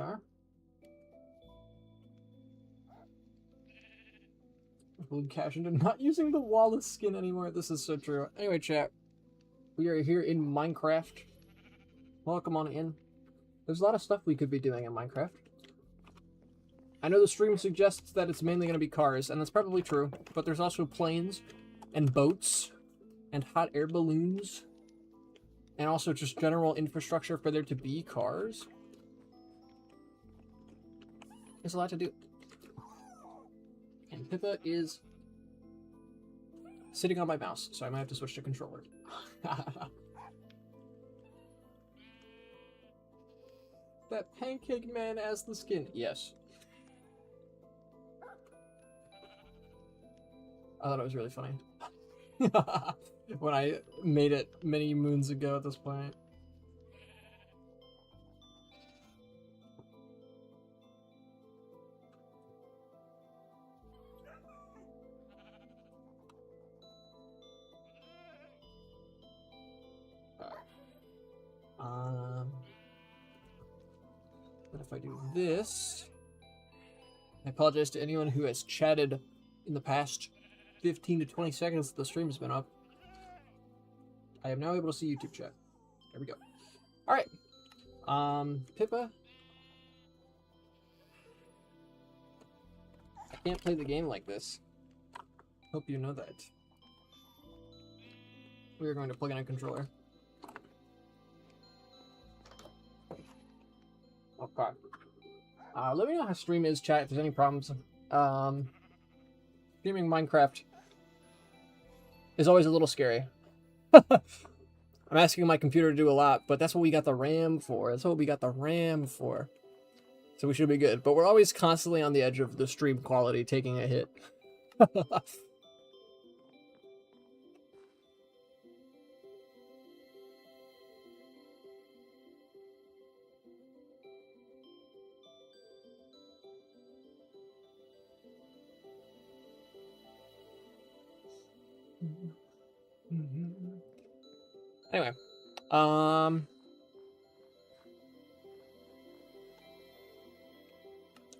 are. Blue cash into not using the Wallace skin anymore. This is so true. Anyway, chat. We are here in Minecraft. Welcome on in. There's a lot of stuff we could be doing in Minecraft. I know the stream suggests that it's mainly going to be cars, and that's probably true, but there's also planes and boats and hot air balloons and also just general infrastructure for there to be cars. There's a lot to do. And Pippa is sitting on my mouse, so I might have to switch to controller. That Pancake Man as the skin. Yes. I thought it was really funny. When I made it many moons ago at this point. But if I do this, I apologize to anyone who has chatted in the past 15 to 20 seconds that the stream has been up. I am now able to see YouTube chat. There we go. Alright. Pippa. I can't play the game like this. Hope you know that. We are going to plug in a controller. Okay. Let me know how stream is, chat, if there's any problems. Streaming Minecraft is always a little scary. I'm asking my computer to do a lot, but that's what we got the RAM for. That's what we got the RAM for. So we should be good. But we're always constantly on the edge of the stream quality taking a hit. Anyway,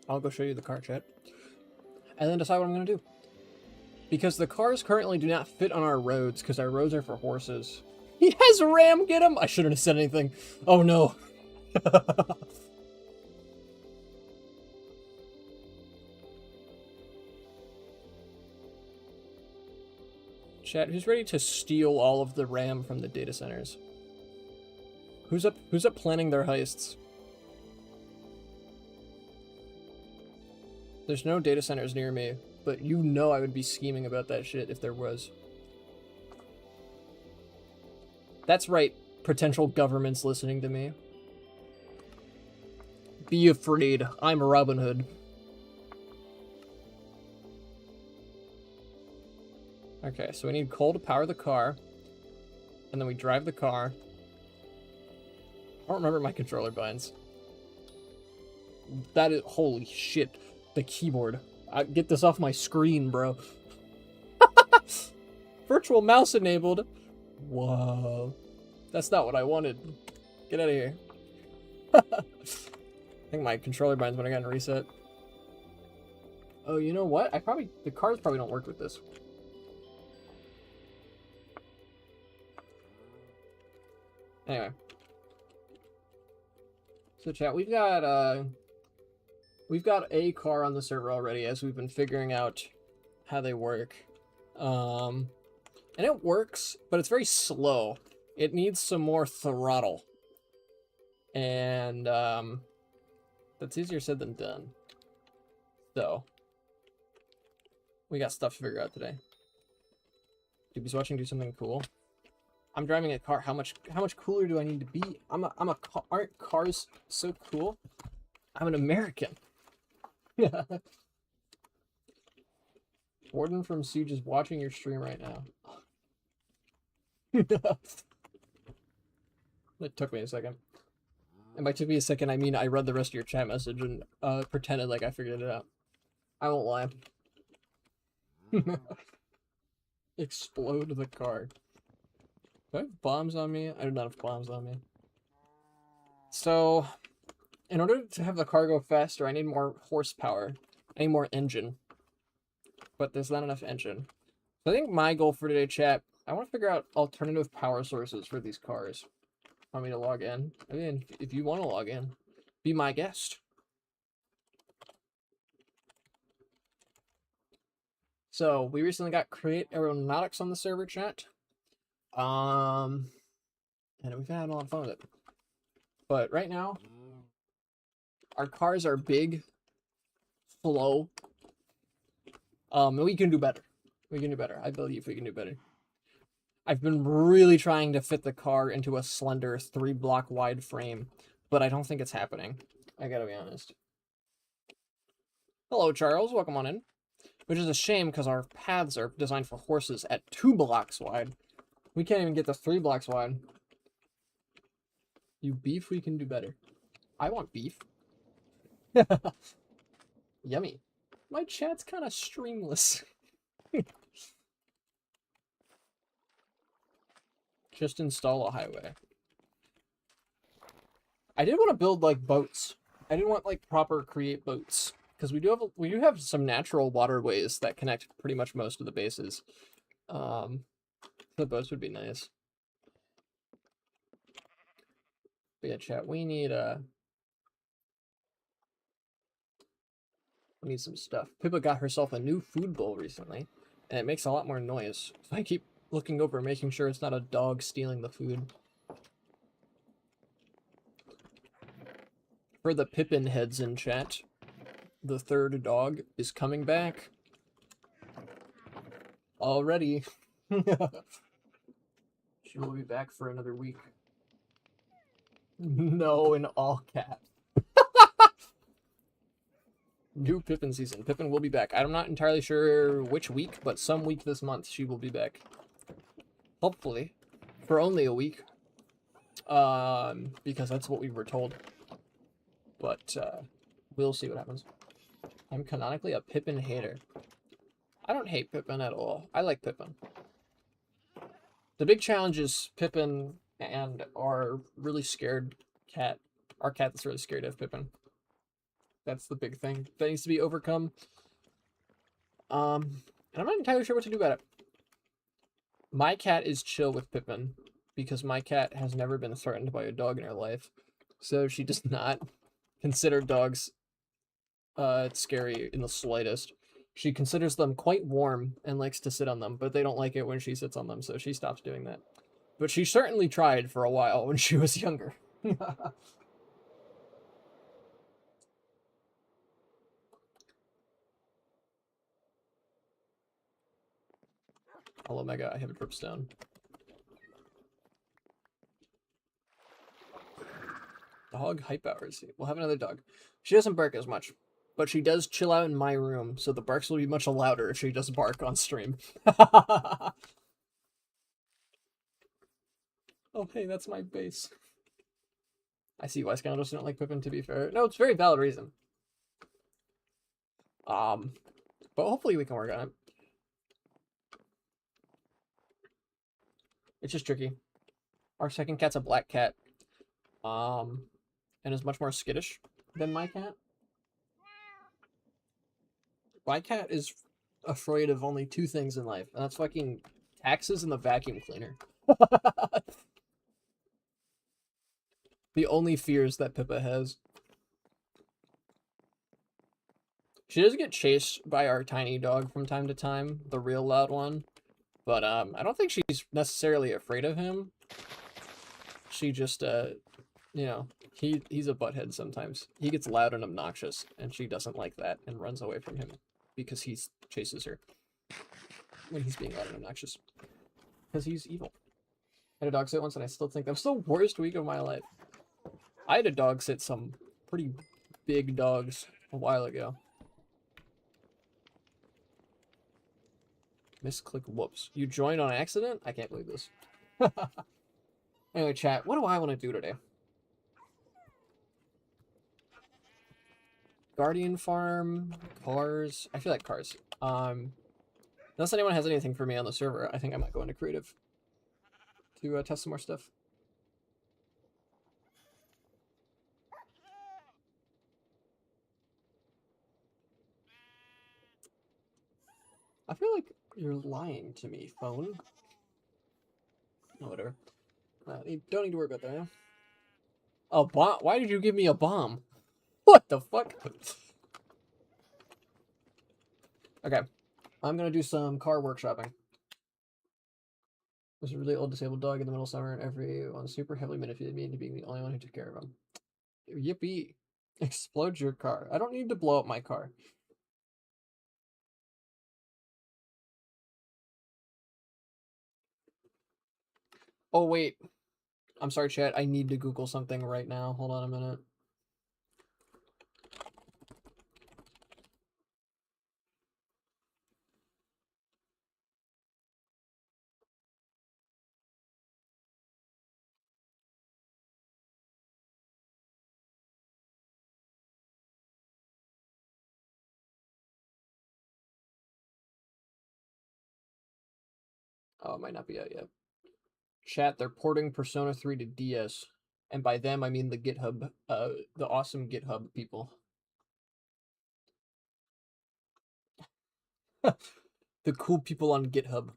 I'll go show you the car, chat, and then decide what I'm going to do. Because the cars currently do not fit on our roads, because our roads are for horses. He has a ram, get him! I shouldn't have said anything. Oh no. Chat, who's ready to steal all of the RAM from the data centers? Who's up planning their heists? There's no data centers near me, but you know I would be scheming about that shit if there was. That's right, potential governments listening to me. Be afraid, I'm Robin Hood. Okay, so we need coal to power the car, and then we drive the car. I don't remember my controller buttons. That is, holy shit, the keyboard. Get this off my screen, bro. Virtual mouse enabled. Whoa. That's not what I wanted. Get out of here. I think my controller buttons when I got reset. Oh, you know what? The cars probably don't work with this. Anyway. So chat, we've got a car on the server already as we've been figuring out how they work. And it works, but it's very slow. It needs some more throttle. And that's easier said than done. So we got stuff to figure out today. Doobie's watching do something cool. I'm driving a car. How much cooler do I need to be? Aren't cars so cool? I'm an American. Warden from Siege is watching your stream right now. It took me a second. And by took me a second, I mean I read the rest of your chat message and pretended like I figured it out. I won't lie. Explode the car. Do I have bombs on me? I do not have bombs on me. So, In order to have the car go faster, I need more horsepower. I need more engine. But there's not enough engine. So I think my goal for today, chat, I want to figure out alternative power sources for these cars. Want me to log in? I mean, if you want to log in, be my guest. So we recently got Create Aeronautics on the server, chat. And we've had a lot of fun with it. But right now, our cars are big, slow. And we can do better. We can do better. I believe we can do better. I've been really trying to fit the car into a slender 3-block wide frame, but I don't think it's happening. I gotta be honest. Hello, Charles. Welcome on in. Which is a shame because our paths are designed for horses at 2 blocks wide. We can't even get the 3 blocks wide. You beef, we can do better. I want beef. Yummy. My chat's kind of streamless. Just install a highway. I did want to build like boats. I didn't want like proper create boats because we do have some natural waterways that connect pretty much most of the bases. The boats would be nice. But yeah, chat, we need some stuff. Pippa got herself a new food bowl recently, and it makes a lot more noise. So I keep looking over, making sure it's not a dog stealing the food. For the Pippin heads in chat, the third dog is coming back. Already. She will be back for another week. No, in all caps. New Pippin season. Pippin will be back. I'm not entirely sure which week, but some week this month she will be back. Hopefully. For only a week. Because that's what we were told. But, we'll see what happens. I'm canonically a Pippin hater. I don't hate Pippin at all. I like Pippin. The big challenge is Pippin and our really scared cat. Our cat that's really scared of Pippin. That's the big thing that needs to be overcome. And I'm not entirely sure what to do about it. My cat is chill with Pippin because my cat has never been threatened by a dog in her life. So she does not consider dogs scary in the slightest. She considers them quite warm and likes to sit on them, but they don't like it when she sits on them, so she stops doing that. But she certainly tried for a while when she was younger. Hello, Mega. I have a dripstone. Dog hype hours. We'll have another dog. She doesn't bark as much, but she does chill out in my room, so the barks will be much louder if she does bark on stream. Oh, hey, that's my base. I see why Scoundrels don't like Pippin, to be fair. No, it's a very valid reason. But hopefully we can work on it. It's just tricky. Our second cat's a black cat. And is much more skittish than my cat. My cat is afraid of only 2 things in life, and that's fucking taxes and the vacuum cleaner. The only fears that Pippa has. She does get chased by our tiny dog from time to time, the real loud one. But I don't think she's necessarily afraid of him. She just you know, he's a butthead sometimes. He gets loud and obnoxious, and she doesn't like that and runs away from him because he chases her when he's being loud and obnoxious. Because he's evil. I had a dog sit once and I still think that was the worst week of my life. I had a dog sit some pretty big dogs a while ago. Misclick, whoops. You joined on accident? I can't believe this. Anyway, chat, what do I want to do today? Guardian Farm, cars. I feel like cars. Unless anyone has anything for me on the server, I think I might go into creative to test some more stuff. I feel like you're lying to me, phone. No, whatever. You don't need to worry about that. Yeah? A bomb? Why did you give me a bomb? What the fuck? Okay, I'm gonna do some car workshopping. There's a really old disabled dog in the middle of summer, and everyone super heavily manipulated me into being the only one who took care of him. Yippee! Explode your car. I don't need to blow up my car. Oh wait, I'm sorry, chat. I need to Google something right now. Hold on a minute. Oh, it might not be out yet. Chat, they're porting Persona 3 to DS. And by them, I mean the GitHub, the awesome GitHub people. The cool people on GitHub.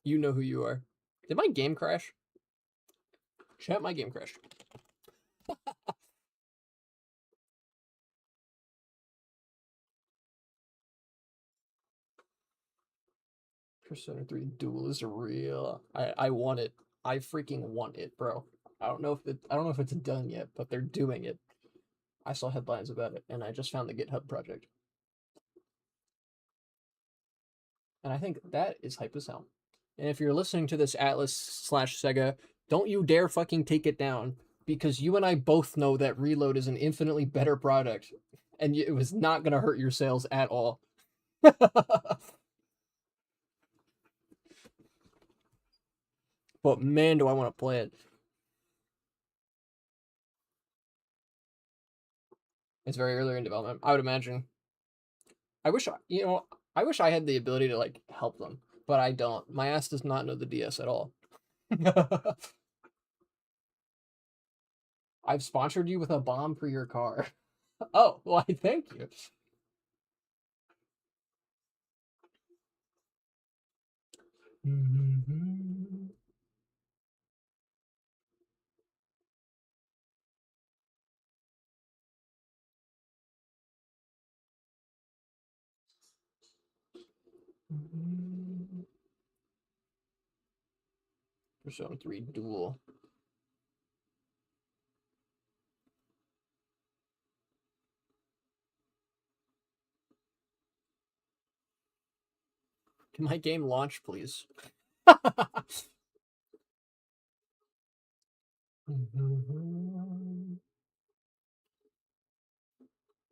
You know who you are. Did my game crash? Chat, my game crashed. Persona 3 Duel is real. I want it. I freaking want it, bro. I don't know if it's done yet, but they're doing it. I saw headlines about it, and I just found the GitHub project. And I think that is hype as hell. And if you're listening to this, Atlas/Sega, don't you dare fucking take it down, because you and I both know that Reload is an infinitely better product, and it was not gonna hurt your sales at all. But man, do I want to play it. It's very early in development, I would imagine. I wish I wish I had the ability to like help them, but I don't. My ass does not know the DS at all. I've sponsored you with a bomb for your car. Oh, why? Thank you. Persona 3 Duel. Can my game launch, please? All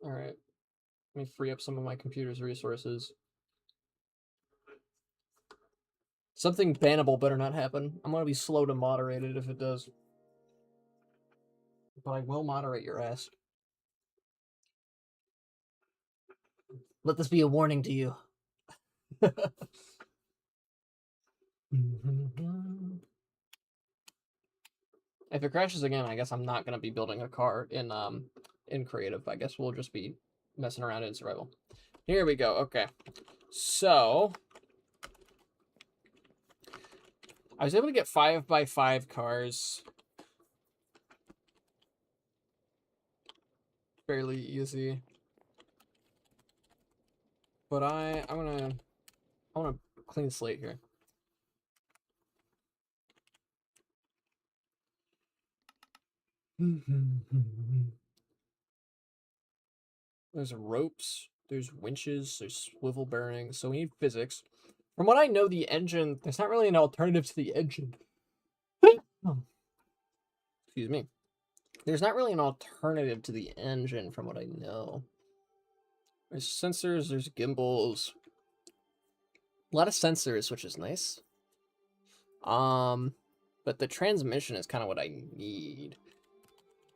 right. Let me free up some of my computer's resources. Something bannable better not happen. I'm gonna be slow to moderate it if it does. But I will moderate your ass. Let this be a warning to you. If it crashes again, I guess I'm not gonna be building a car in creative. I guess we'll just be messing around in survival. Here we go. Okay. So I was able to get 5x5 cars. Fairly easy. But I wanna clean the slate here. There's ropes, there's winches, there's swivel bearings, so we need physics. From what I know, the engine, there's not really an alternative to the engine. Excuse me. There's not really an alternative to the engine from what I know. There's sensors, there's gimbals. A lot of sensors, which is nice. But the transmission is kind of what I need.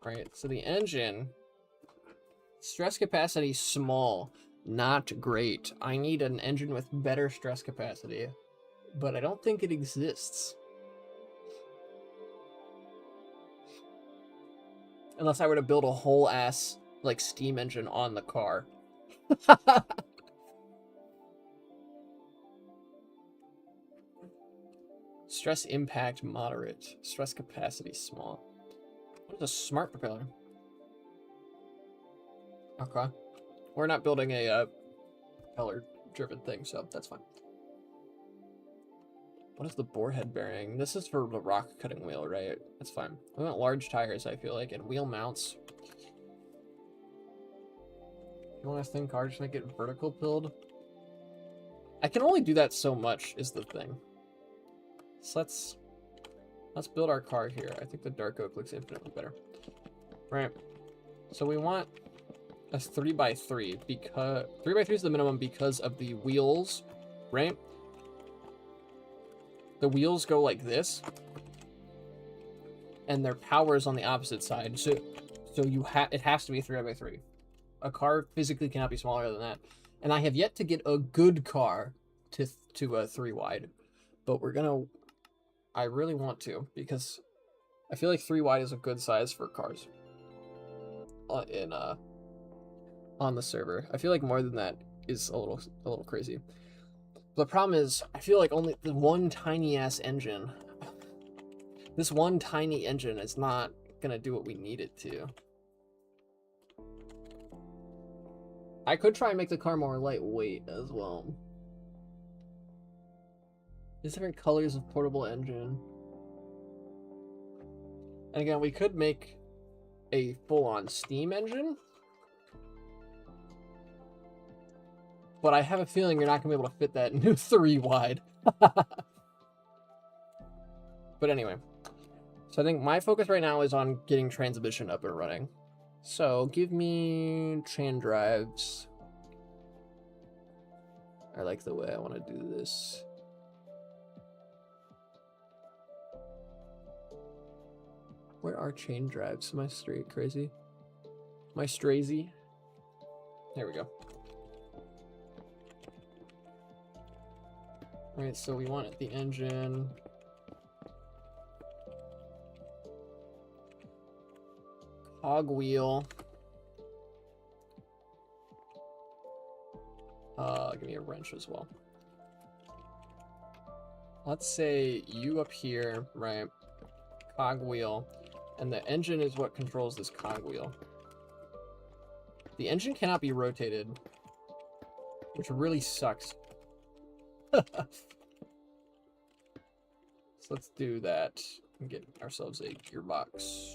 Right, so the engine, stress capacity small, not great. I need an engine with better stress capacity, but I don't think it exists. Unless I were to build a whole ass like steam engine on the car. Stress impact moderate. Stress capacity small. What is a smart propeller? Okay. We're not building a propeller-driven thing, so that's fine. What is the bore head bearing? This is for the rock cutting wheel, right? That's fine. We want large tires, I feel like, and wheel mounts. You want a thin car, just make it vertical pilled? I can only do that so much, is the thing. So let's build our car here. I think the dark oak looks infinitely better. Right. So we want a 3x3 because 3x3 is the minimum because of the wheels, right? The wheels go like this, and their power is on the opposite side. So it has to be a 3x3. A car physically cannot be smaller than that. And I have yet to get a good car to a 3 wide, but I really want to, because I feel like 3 wide is a good size for cars on the server. I feel like more than that is a little crazy. The problem is, I feel like only the one tiny ass engine, this one tiny engine is not gonna do what we need it to. I could try and make the car more lightweight as well. There's different colors of portable engine. And again, we could make a full-on steam engine. But I have a feeling you're not going to be able to fit that into 3 wide. But anyway. So I think my focus right now is on getting transmission up and running. So give me tran drives. I like the way I want to do this. Where are chain drives? Am I straight crazy? Am I strazy? There we go. Alright, so we want the engine. Cogwheel. Give me a wrench as well. Let's say you up here, right? Cogwheel. And the engine is what controls this cogwheel. The engine cannot be rotated, which really sucks. So let's do that and get ourselves a gearbox.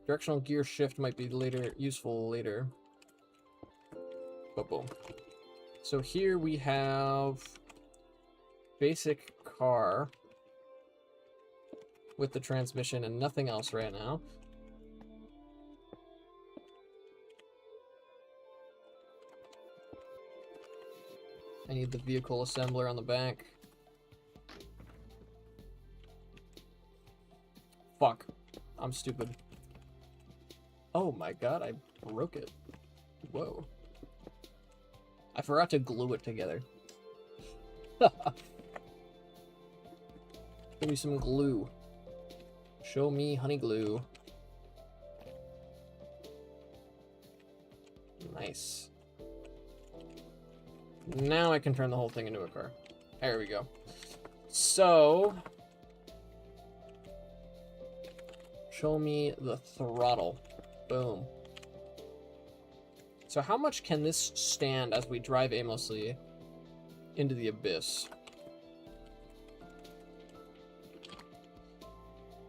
Directional gear shift might be useful later. But boom. So here we have basic car with the transmission and nothing else right now. I need the vehicle assembler on the back. Fuck. I'm stupid. Oh my god, I broke it. Whoa. I forgot to glue it together. Give me some glue. Show me honey glue. Nice. Now I can turn the whole thing into a car. There we go. So, show me the throttle. Boom. So how much can this stand as we drive aimlessly into the abyss?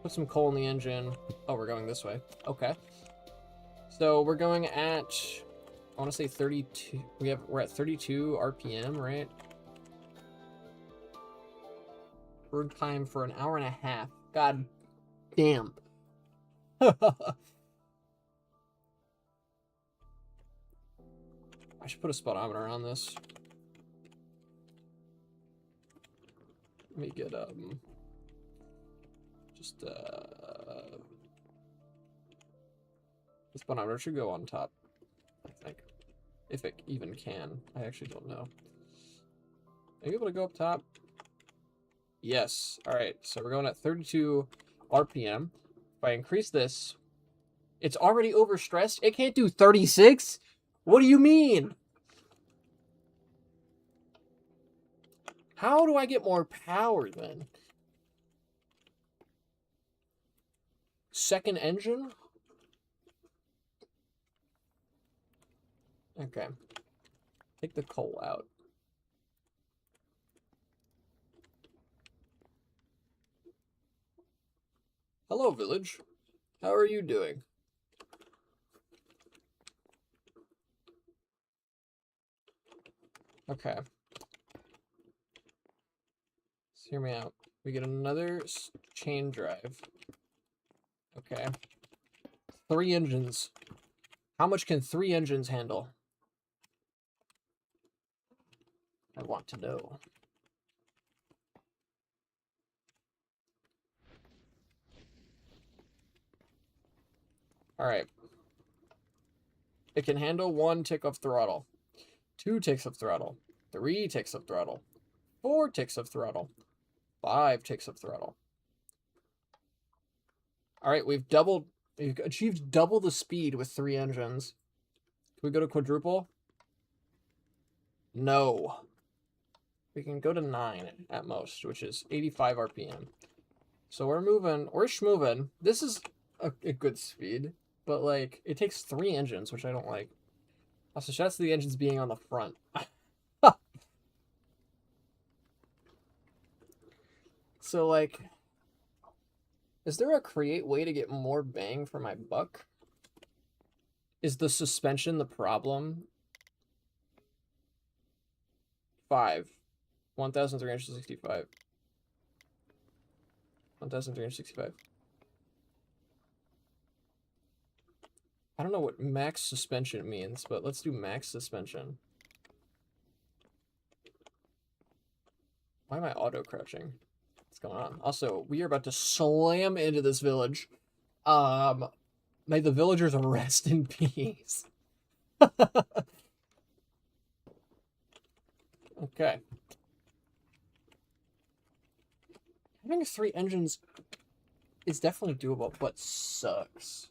Put some coal in the engine. Oh, we're going this way. Okay. So we're going at, I want to say 32. We're at 32 RPM, right? Burn time for an hour and a half. God damn. I should put a speedometer on this. Let me get the speedometer should go on top, I think. If it even can. I actually don't know. Are you able to go up top? Yes. Alright, so we're going at 32 RPM. If I increase this, it's already overstressed. It can't do 36? What do you mean? How do I get more power then? Second engine? Okay. Take the coal out. Hello, village. How are you doing? Okay. So hear me out. We get another chain drive. Okay. 3 engines. How much can 3 engines handle? I want to know. Alright. It can handle 1 tick of throttle. 2 ticks of throttle. 3 ticks of throttle. 4 ticks of throttle. 5 ticks of throttle. Alright, we've achieved double the speed with 3 engines. Can we go to quadruple? No. We can go to 9 at most, which is 85 RPM. So we're schmoving. This is a good speed, but like it takes 3 engines, which I don't like. Also, shouts to the engines being on the front. So like, is there a create way to get more bang for my buck? Is the suspension the problem? 5. 1,365. 1,365. I don't know what max suspension means, but let's do max suspension. Why am I auto-crouching? What's going on? Also, we are about to slam into this village. May the villagers rest in peace. Okay. Having 3 engines is definitely doable, but sucks.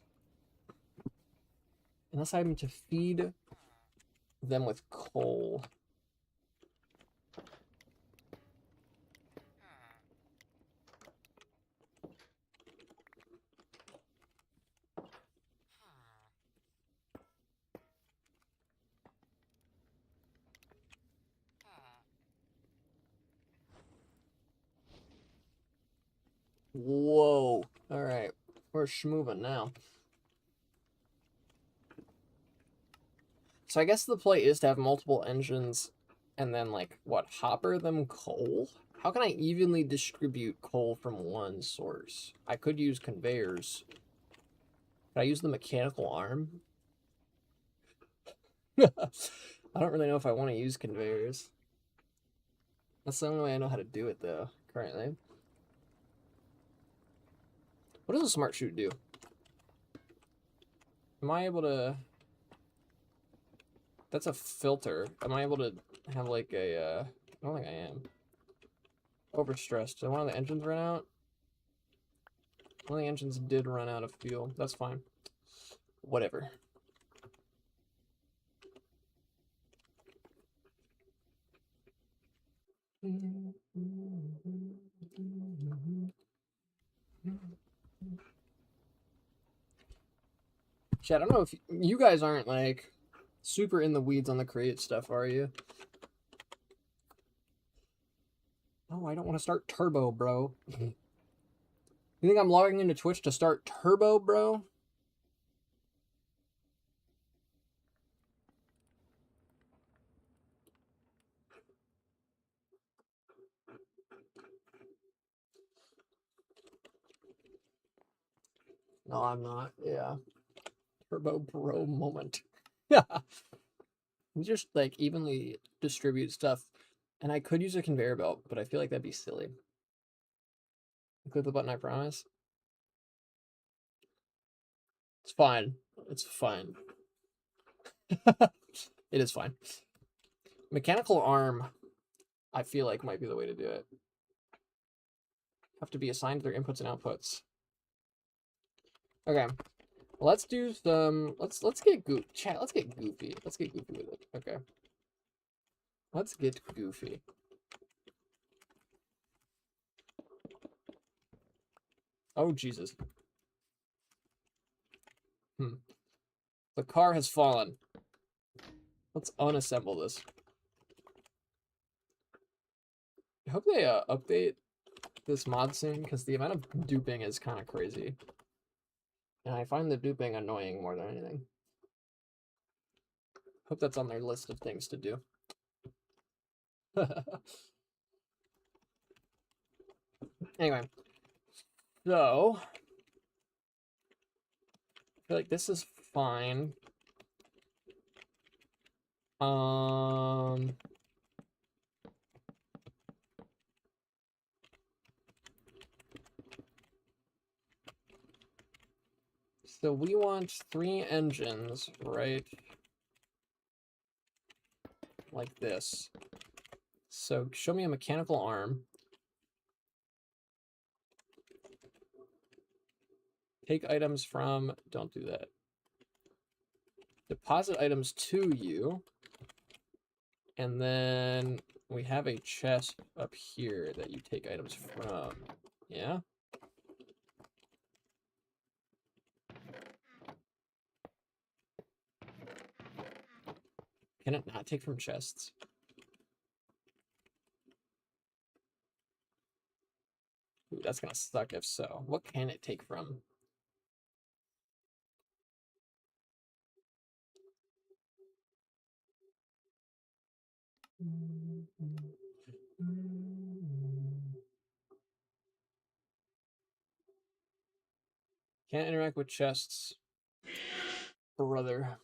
Unless I'm to feed them with coal. Whoa. Alright. We're schmoving now. So I guess the play is to have multiple engines and then, like, what, hopper them coal? How can I evenly distribute coal from one source? I could use conveyors. Could I use the mechanical arm? I don't really know if I want to use conveyors. That's the only way I know how to do it, though, currently. What does a smart chute do? Am I able to... That's a filter. Am I able to have, like, a, I don't think I am. Overstressed. Did one of the engines run out? One of the engines did run out of fuel. That's fine. Whatever. Chad, I don't know if you guys aren't, like, super in the weeds on the create stuff, are you? Oh, I don't want to start turbo, bro. You think I'm logging into Twitch to start turbo, bro? No, I'm not. Yeah. Turbo bro moment. Yeah. Just, like, evenly distribute stuff. And I could use a conveyor belt, but I feel like that'd be silly. Click the button, I promise. It's fine. It's fine. It is fine. Mechanical arm, I feel like might be the way to do it. Have to be assigned their inputs and outputs. Okay. Let's do some. Let's get goofy. Chat. Let's get goofy. Let's get goofy with it. Okay. Let's get goofy. Oh, Jesus. The car has fallen. Let's unassemble this. I hope they update this mod soon, because the amount of duping is kind of crazy. And I find the duping annoying more than anything. Hope that's on their list of things to do. Anyway, so I feel like this is fine. So we want 3 engines, right? Like this. So show me a mechanical arm. Take items from, don't do that. Deposit items to you. And then we have a chest up here that you take items from. Yeah? Can it not take from chests? Ooh, that's gonna suck if so. What can it take from? Can't interact with chests. Brother.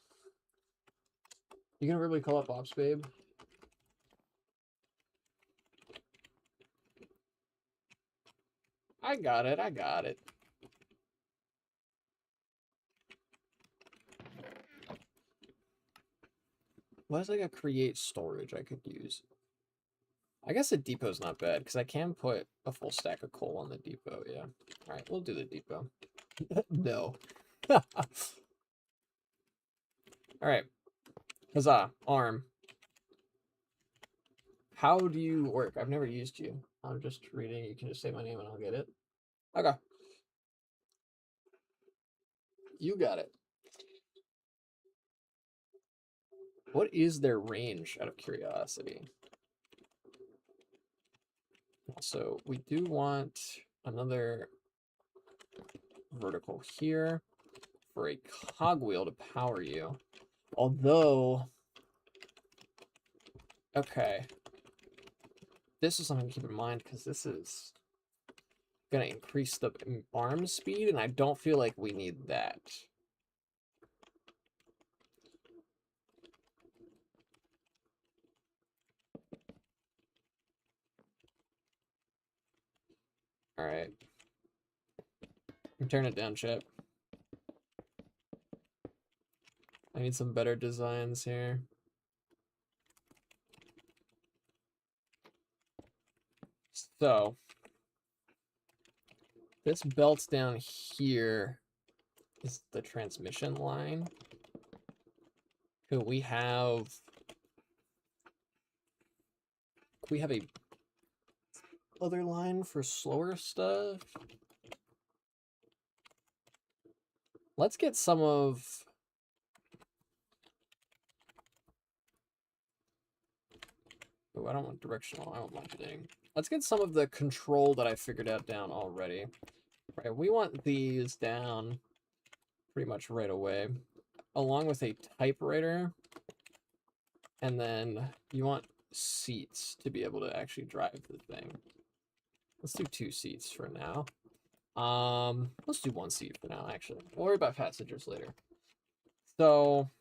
You gonna really call up Ops, babe? I got it, I got it. What's like a create storage I could use? I guess a depot's not bad, because I can put a full stack of coal on the depot, yeah. Alright, we'll do the depot. No. Alright. Huzzah. Arm. How do you work? I've never used you. I'm just reading. You can just say my name and I'll get it. Okay. You got it. What is their range, out of curiosity? So we do want another vertical here for a cogwheel to power you. Although, okay, this is something to keep in mind, because this is going to increase the arm speed, and I don't feel like we need that. All right. Turn it down, chat. I need some better designs here. So, this belt down here is the transmission line. Could we have a other line for slower stuff? Let's get some of... Oh, I don't want directional, I don't want anything. Let's get some of the control that I figured out down already. Right, we want these down pretty much right away, along with a typewriter. And then you want seats to be able to actually drive the thing. Let's do 2 seats for now. Let's do 1 seat for now, actually. We'll worry about passengers later. So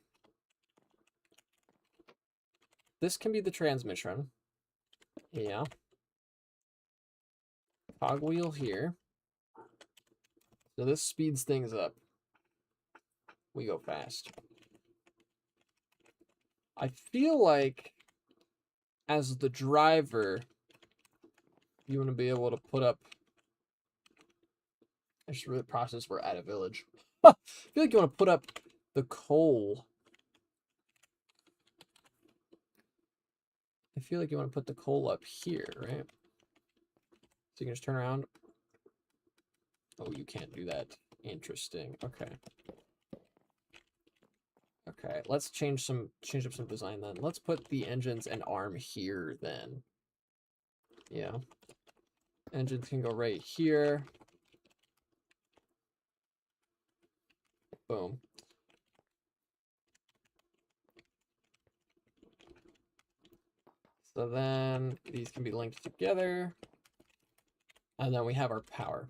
this can be the transmission. Yeah. Cogwheel here. So this speeds things up. We go fast. I feel like as the driver, you want to be able to put up... I should really process we're at a village. I feel like you want to put up the coal. I feel like you want to put the coal up here, right? So you can just turn around. Oh, you can't do that. Interesting. Okay. Okay, let's change up some design then. Let's put the engines and arm here then. Yeah. Engines can go right here. Boom. So then these can be linked together. And then we have our power.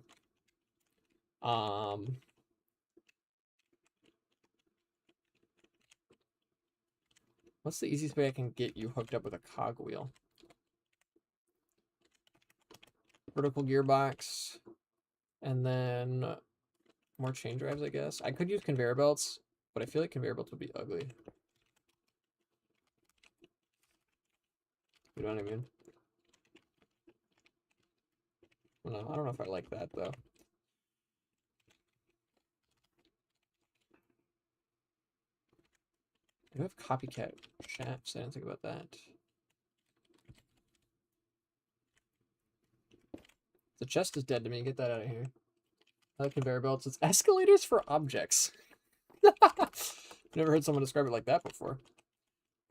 What's the easiest way I can get you hooked up with a cogwheel? Vertical gearbox. And then more chain drives, I guess. I could use conveyor belts, but I feel like conveyor belts would be ugly. You know what I mean? No, I don't know if I like that, though. Do I have copycat shafts? I didn't think about that. The chest is dead to me. Get that out of here. I like conveyor belts. It's escalators for objects. Never heard someone describe it like that before.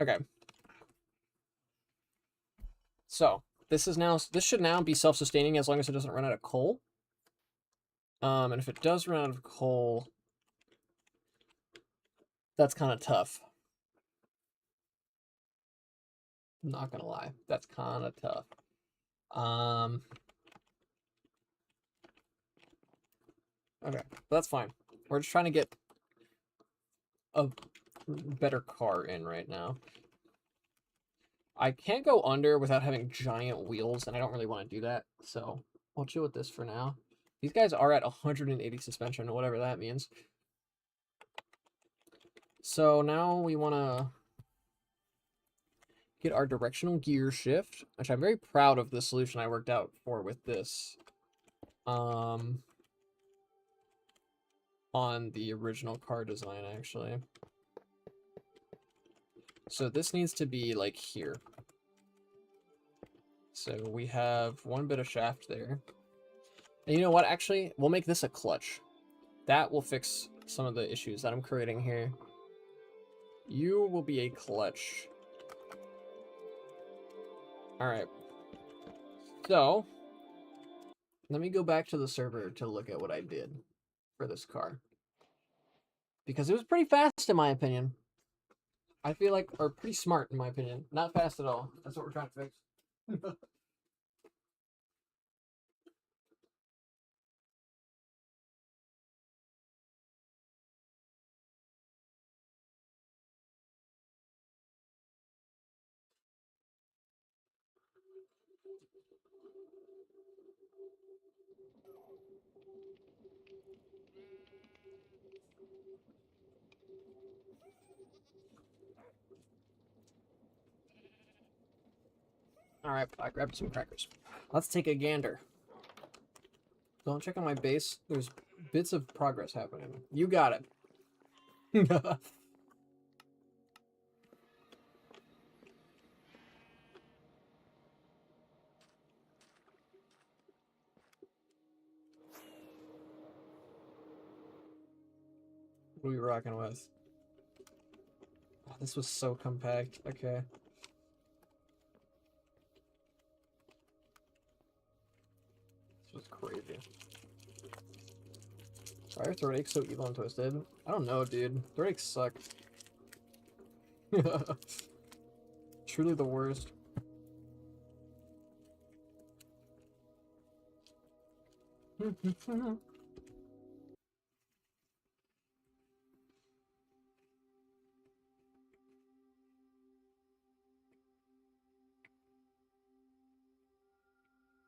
Okay. So this should now be self-sustaining as long as it doesn't run out of coal. And if it does run out of coal, that's kind of tough. I'm not gonna lie, that's kind of tough. Okay, that's fine. We're just trying to get a better car in right now. I can't go under without having giant wheels, and I don't really want to do that, so I'll chill with this for now. These guys are at 180 suspension, whatever that means. So now we want to get our directional gear shift, which I'm very proud of the solution I worked out for with this. On the original car design, actually. So this needs to be like here. So we have one bit of shaft there. And you know what? Actually, we'll make this a clutch. That will fix some of the issues that I'm creating here. You will be a clutch. All right. So let me go back to the server to look at what I did for this car. Because it was pretty fast, in my opinion. I feel like, or pretty smart, in my opinion. Not fast at all. That's what we're trying to fix. All right, I grabbed some crackers. Let's take a gander. Don't check on my base. There's bits of progress happening. You got it. What are we rocking with? Oh, this was so compact. Okay. This was crazy. Why are Throataches so evil and twisted? I don't know, dude. Throataches suck. Truly the worst.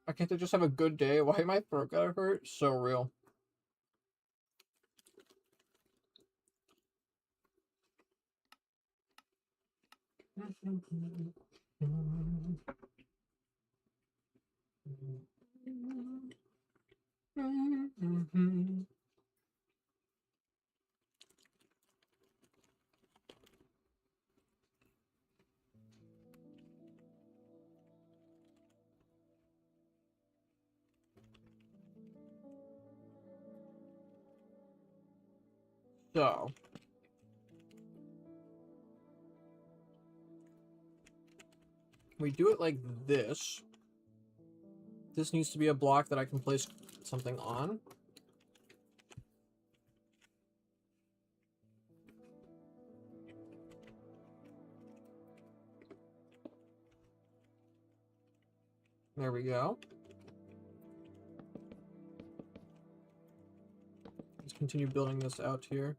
I can't they just have a good day? Why my throat gotta hurt? So real. So we do it like this. This needs to be a block that I can place something on. There we go. Let's continue building this out here.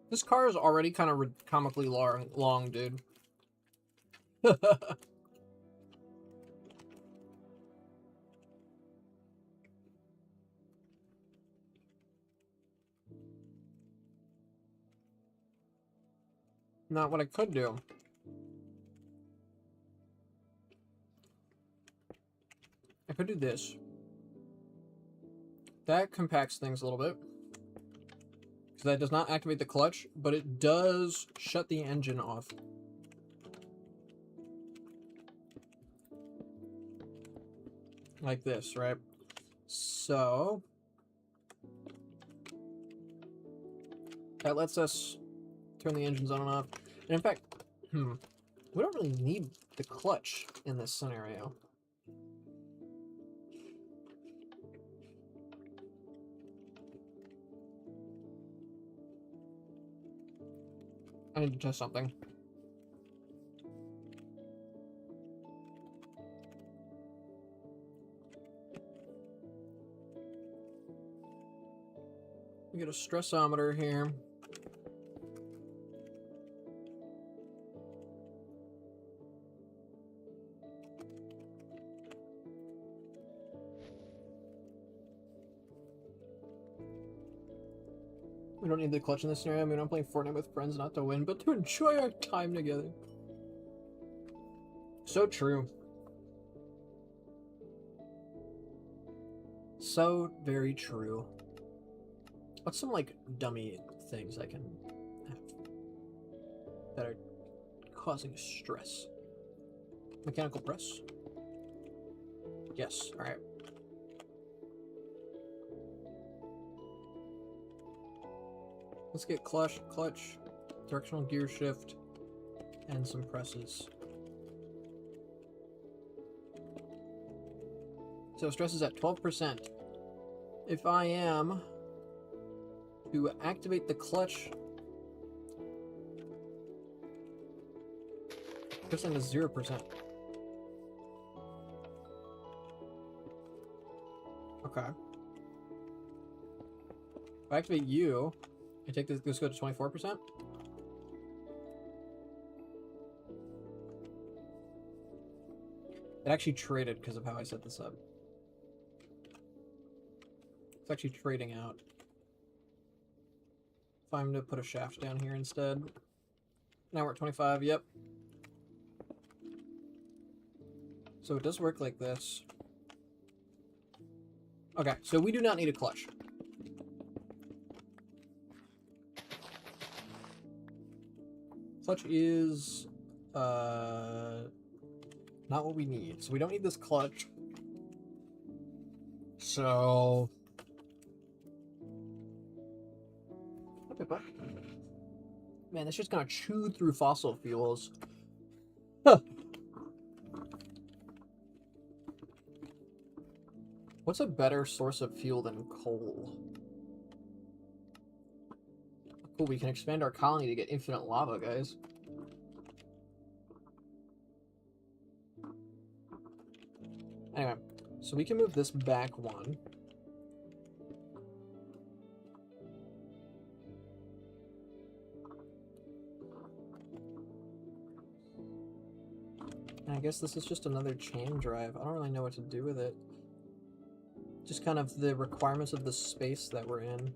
This car is already kind of comically long, dude. Not what I could do. I could do this. That compacts things a little bit. Because that does not activate the clutch, but it does shut the engine off. Like this, right? So that lets us turn the engines on and off. And in fact, we don't really need the clutch in this scenario. I need to test something. We get a stressometer here. We don't need the clutch in this scenario. I mean, I'm playing Fortnite with friends not to win, but to enjoy our time together. So true. So very true. What's some, like, dummy things I can have that are causing stress? Mechanical press? Yes, alright. Let's get clutch, directional gear shift, and some presses. So stress is at 12%. If I am to activate the clutch, percent is 0%. Okay. If I activate you, I take this go to 24%. It actually traded because of how I set this up. It's actually trading out. If I'm to put a shaft down here instead. Now we're at 25, yep. So it does work like this. Okay, so we do not need a clutch. Clutch is not what we need. So we don't need this clutch. So man, this just gonna chew through fossil fuels. Huh. What's a better source of fuel than coal? Cool, we can expand our colony to get infinite lava, guys. Anyway, so we can move this back one. And I guess this is just another chain drive. I don't really know what to do with it. Just kind of the requirements of the space that we're in.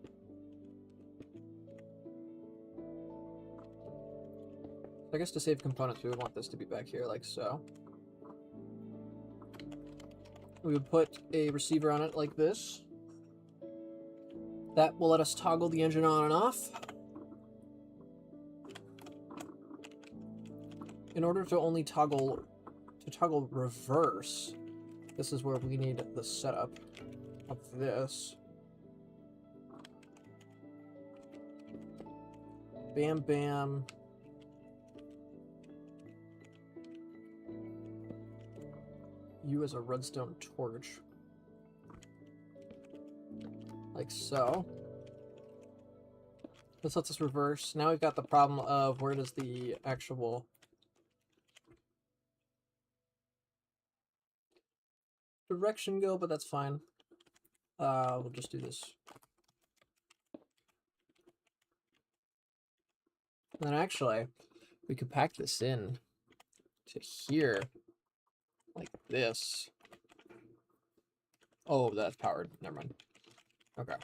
I guess to save components, we would want this to be back here, like so. We would put a receiver on it like this. That will let us toggle the engine on and off. In order to only toggle reverse, this is where we need the setup of this. Bam, bam. You as a redstone torch. Like so. This lets us reverse. Now we've got the problem of where does the actual direction go, but that's fine. We'll just do this. And then actually, we could pack this in to here, like this. Oh, that's powered. Never mind. Okay.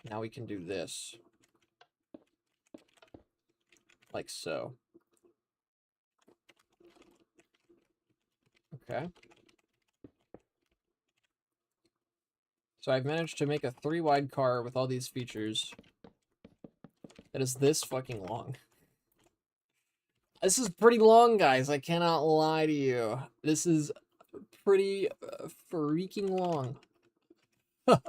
Now we can do this. Like so. Okay. So I've managed to make a 3-wide car with all these features that is this fucking long. This is pretty long, guys. I cannot lie to you. This is pretty freaking long. Oh,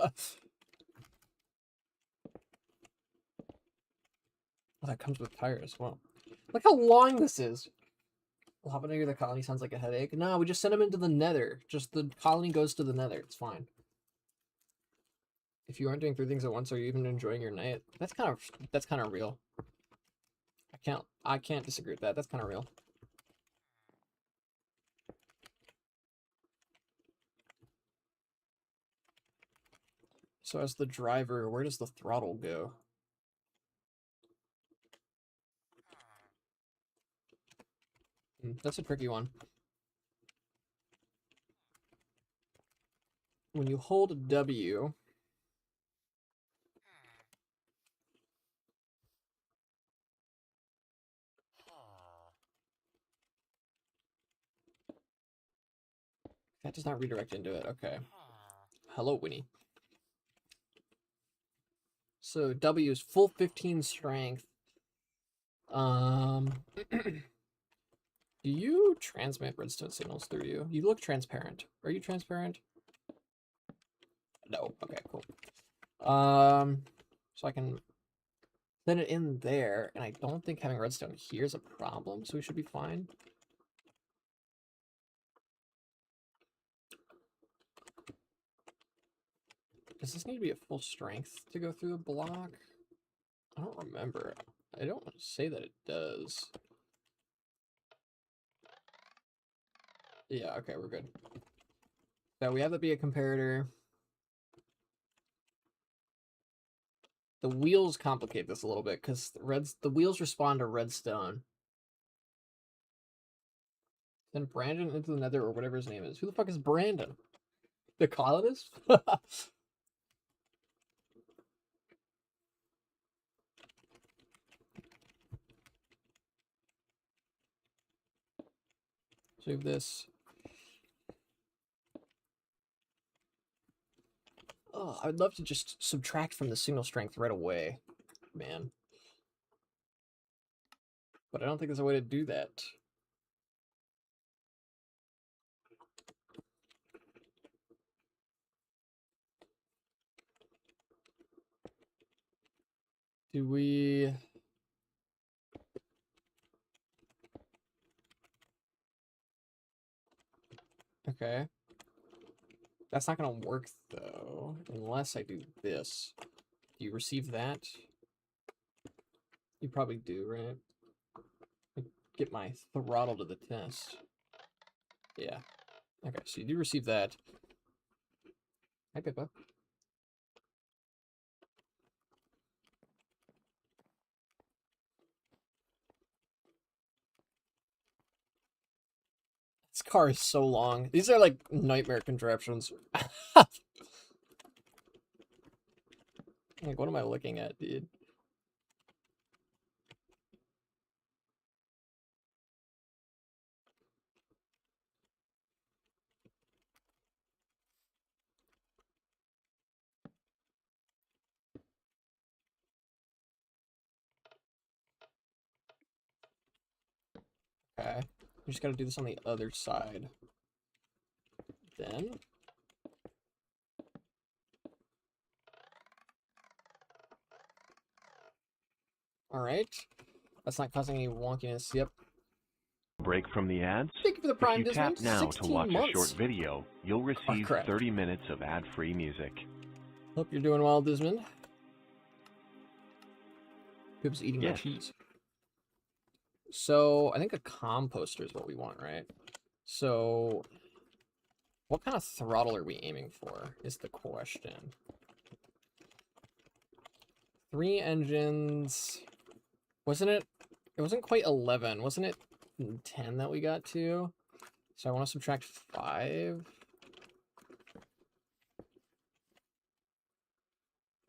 that comes with tires. Wow. Look how long this is. Hopping into the colony sounds like a headache. No, we just send them into the nether. Just the colony goes to the nether. It's fine. If you aren't doing 3 things at once, are you even enjoying your night? That's kind of real. I can't disagree with that. That's kind of real. So as the driver, where does the throttle go? That's a tricky one. When you hold W, that does not redirect into it. Okay. Hello, Winnie. So W is full 15 strength. Do you transmit redstone signals through you? You look transparent. Are you transparent? No. Okay, cool. So I can send it in there, and I don't think having redstone here is a problem, so we should be fine. Does this need to be at full strength to go through the block? I don't remember. I don't say that it does. Yeah, okay, we're good. So we have to be a comparator. The wheels complicate this a little bit because the wheels respond to redstone. Then Brandon into the nether or whatever his name is. Who the fuck is Brandon? The colonist? Save this. Oh, I would love to just subtract from the signal strength right away, man. But I don't think there's a way to do that. Do we... Okay. That's not going to work, though, unless I do this. Do you receive that? You probably do, right? Get my throttle to the test. Yeah. Okay, so you do receive that. Hi, Pippa. This car is so long. These are like nightmare contraptions. Like, what am I looking at, dude? Okay. We just gotta do this on the other side. then. Alright. That's not causing any wonkiness. Yep. Break from the ads? Thank you for the Prime, If you tap Disney. now to 16 watch months. a short video, you'll receive crap. 30 minutes of ad-free music. Hope you're doing well, Desmond. Pip's eating my Yes. cheese. So, I think a composter is what we want, right? So, what kind of throttle are we aiming for, is the question. 3 engines. Wasn't it? It wasn't quite 11. Wasn't it 10 that we got to? So I want to subtract 5.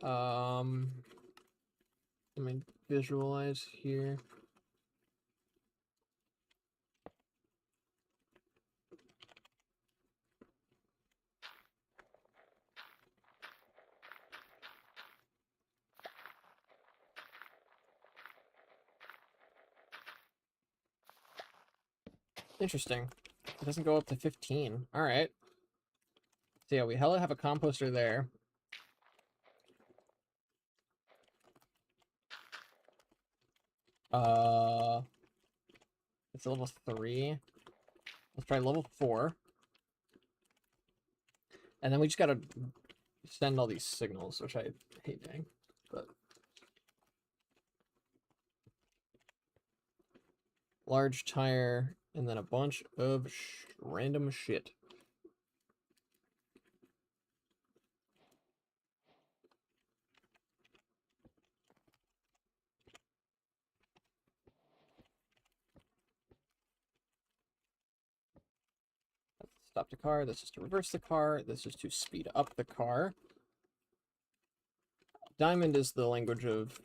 Let me visualize here. Interesting. It doesn't go up to 15. All right. So yeah, we hella have a composter there. It's level 3. Let's try level 4. And then we just gotta send all these signals, which I hate doing, but large tire, and then a bunch of random shit. Stop the car. This is to reverse the car. This is to speed up the car. Diamond is the language of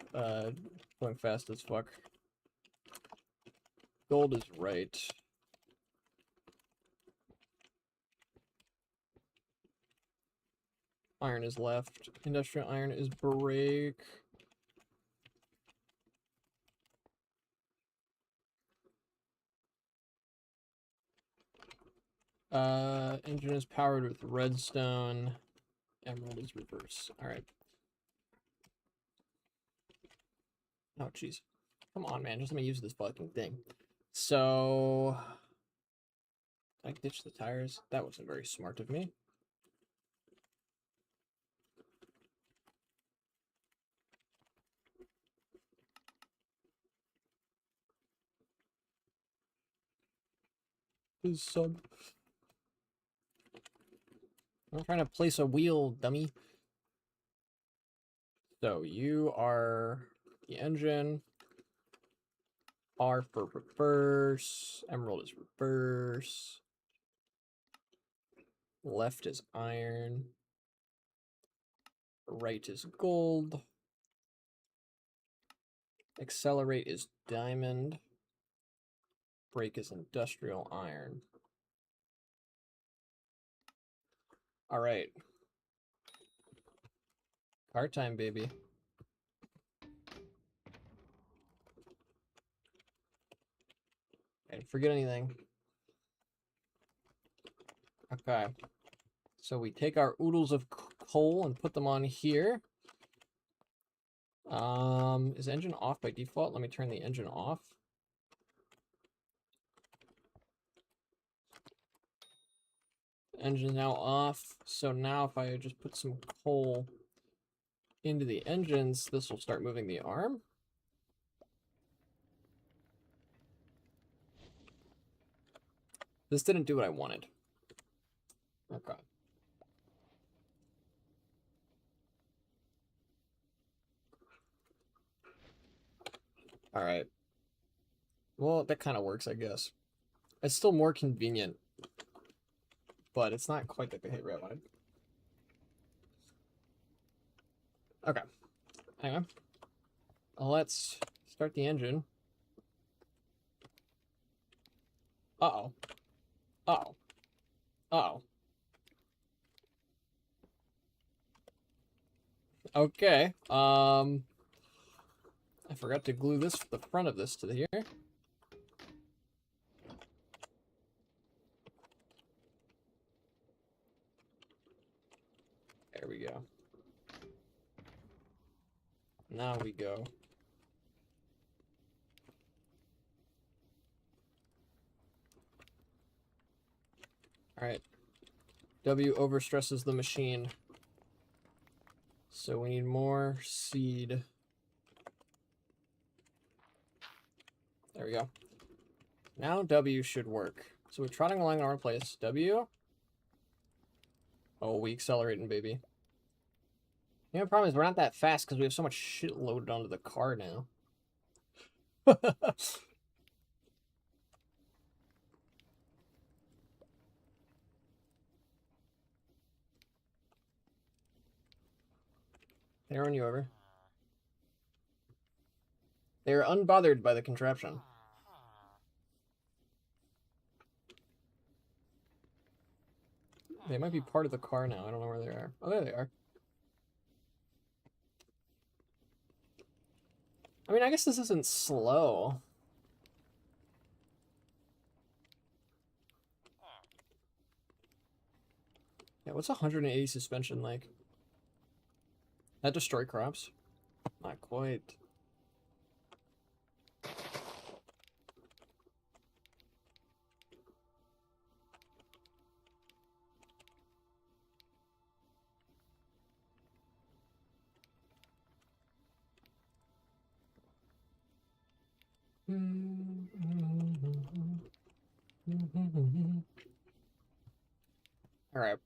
going fast as fuck. Gold is right. Iron is left. Industrial iron is brake. Engine is powered with redstone. Emerald is reverse. Alright. Oh, jeez. Come on, man. Just let me use this fucking thing. So... I ditched the tires. That wasn't very smart of me. His sub. I'm trying to place a wheel, dummy. So you are the engine. R for reverse. Emerald is reverse. Left is iron. Right is gold. Accelerate is diamond. Brake is industrial iron. All right. Car time, baby. I didn't forget anything. Okay. So we take our oodles of coal and put them on here. Is engine off by default? Let me turn the engine off. Engine now off. So now if I just put some coal into the engines, this will start moving the arm. This didn't do what I wanted. Okay. All right. Well, that kind of works, I guess. It's still more convenient, but it's not quite the behavior I wanted. Okay. Hang on. Let's start the engine. Uh-oh. Uh-oh. Uh-oh. Okay. I forgot to glue the front of this to here. we go. Now we go. Alright. W overstresses the machine. So we need more seed. There we go. Now W should work. So we're trotting along in our place. W. Oh, we accelerating, baby. The only problem is we're not that fast because we have so much shit loaded onto the car now. They run you over. They're unbothered by the contraption. They might be part of the car now. I don't know where they are. Oh, there they are. I mean, I guess this isn't slow. Yeah, what's 180 suspension like? That destroy crops? Not quite. All right.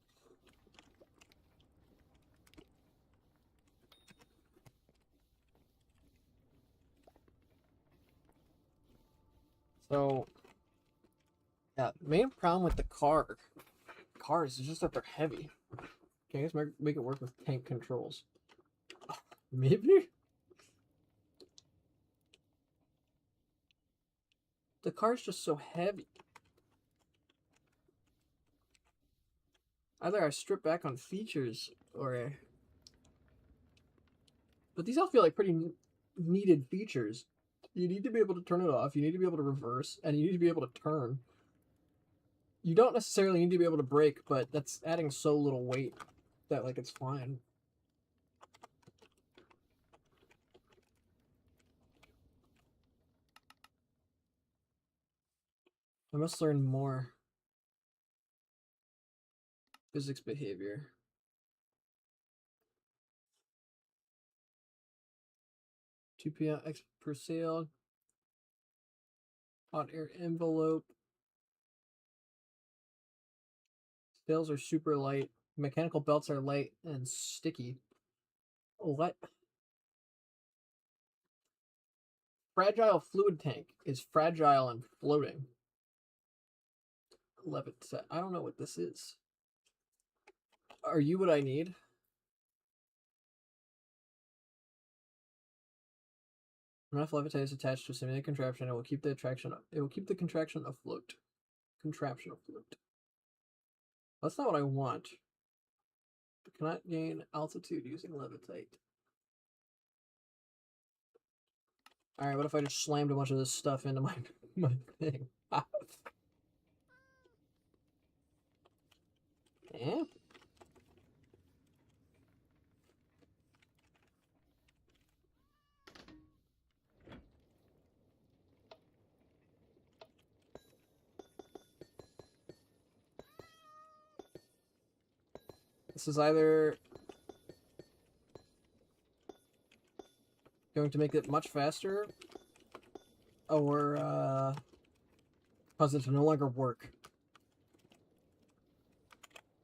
So, yeah, the main problem with the cars is just that they're heavy. Okay, I guess make it work with tank controls. Maybe? The car's just so heavy. Either I strip back on features or... But these all feel like pretty needed features. You need to be able to turn it off, you need to be able to reverse, and you need to be able to turn. You don't necessarily need to be able to brake, but that's adding so little weight that, like, it's fine. I must learn more. Physics behavior. GPL X per sale. Hot air envelope. Sails are super light. Mechanical belts are light and sticky. What? Fragile fluid tank is fragile and floating. Levitate. I don't know what this is. Are you what I need? Enough levitate is attached to a simulated contraption. It will keep the attraction. It will keep the contraption afloat. Contraption afloat. That's not what I want. Cannot gain altitude using levitate. Alright, what if I just slammed a bunch of this stuff into my thing? Yeah. This is either going to make it much faster or cause it to no longer work.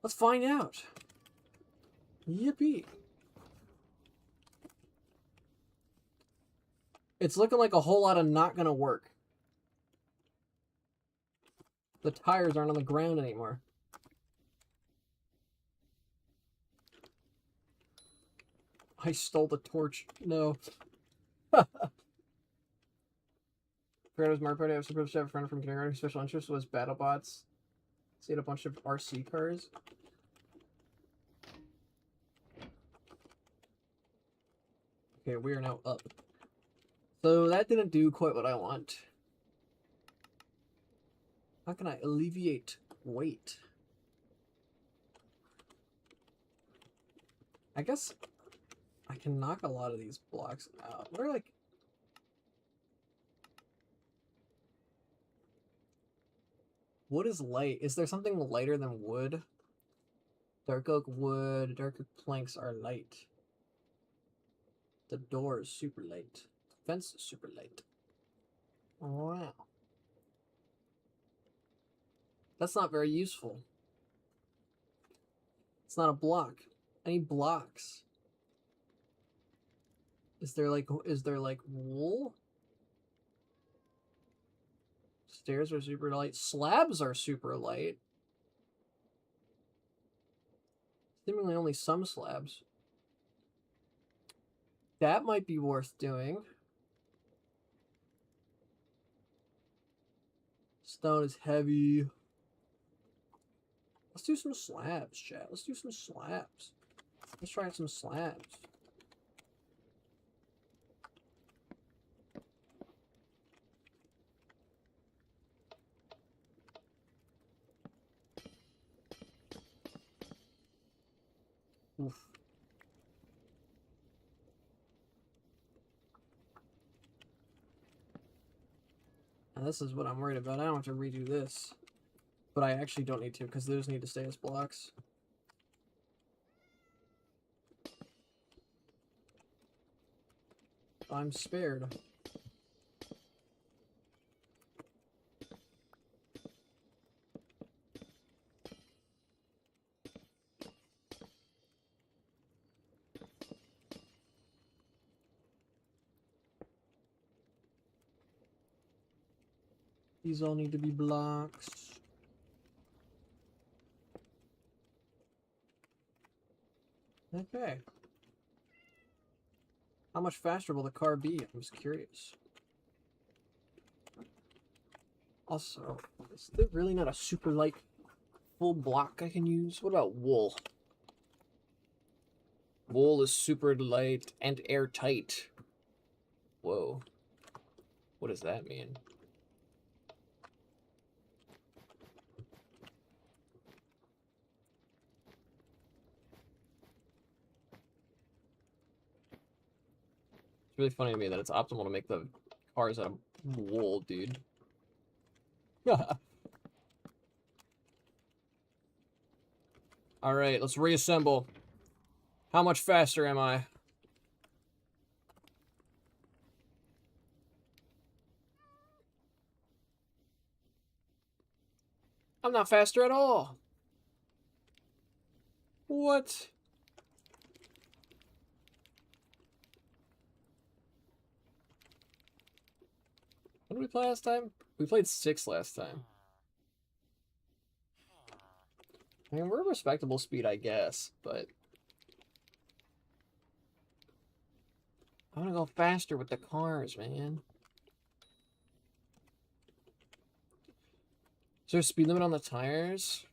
Let's find out. Yippee. It's looking like a whole lot of not gonna work. The tires aren't on the ground anymore. I stole the torch. No. Fernando's Mario Party. I was supposed to have a friend from kindergarten whose special interest was BattleBots. So he had a bunch of RC cars. Okay, we are now up. So that didn't do quite what I want. How can I alleviate weight? I guess I can knock a lot of these blocks out. They're like... Wood is light. Is there something lighter than wood? Dark oak wood, dark oak planks are light. The door is super light. The fence is super light. Wow. That's not very useful. It's not a block. I need blocks. Is there like wool? Stairs are super light. Slabs are super light. Seemingly only some slabs. That might be worth doing. Stone is heavy. Let's do some slabs, chat. Let's do some slabs. Let's try some slabs. Oof. And this is what I'm worried about. I don't have to redo this. But I actually don't need to, because those need to stay as blocks. I'm spared. These all need to be blocks. Okay. How much faster will the car be? I'm just curious. Also, is there really not a super light full block I can use? What about wool? Wool is super light and airtight. Whoa. What does that mean? It's really funny to me that it's optimal to make the cars out of wool, dude. Alright, let's reassemble. How much faster am I? I'm not faster at all. What? What did we play last time? We played 6 last time. I mean, we're a respectable speed, I guess, but... I want to go faster with the cars, man. Is there a speed limit on the tires?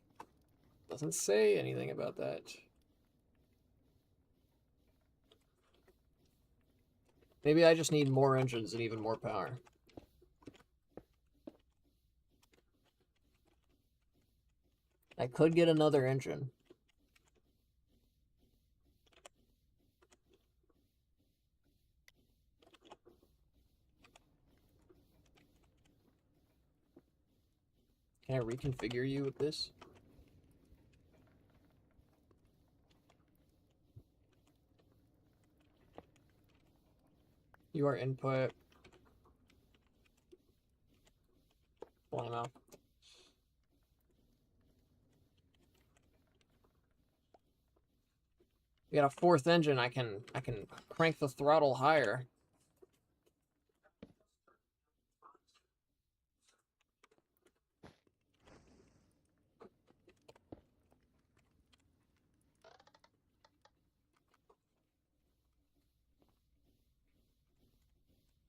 Doesn't say anything about that. Maybe I just need more engines and even more power. I could get another engine. Can I reconfigure you with this? You are input. Bueno. We got a 4th engine. I can crank the throttle higher.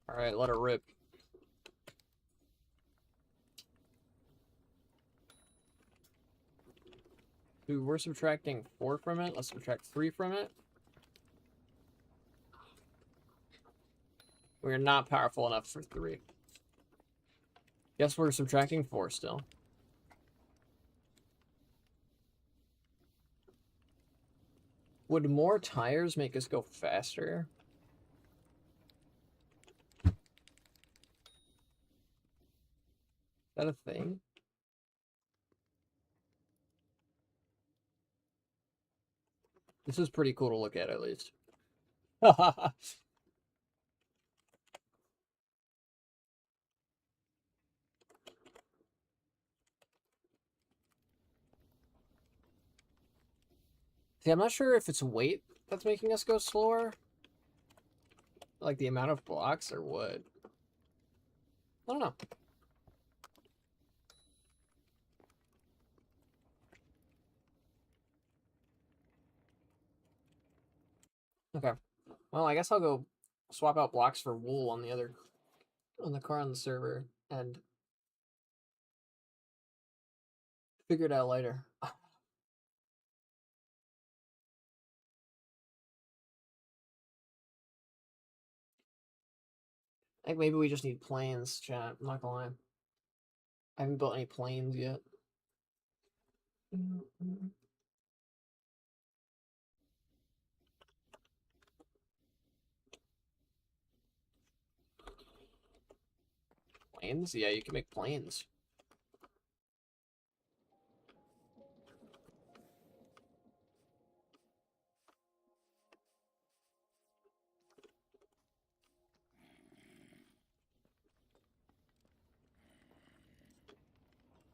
All right, let her rip. Dude, we're subtracting 4 from it. Let's subtract 3 from it. We're not powerful enough for 3. Guess we're subtracting 4 still. Would more tires make us go faster? Is that a thing? This is pretty cool to look at least. See, I'm not sure if it's weight that's making us go slower. Like the amount of blocks or what. I don't know. Okay. Well, I guess I'll go swap out blocks for wool on the car on the server and figure it out later. I think maybe we just need planes, chat. I'm not gonna lie. I haven't built any planes yet. Planes? Yeah, you can make planes.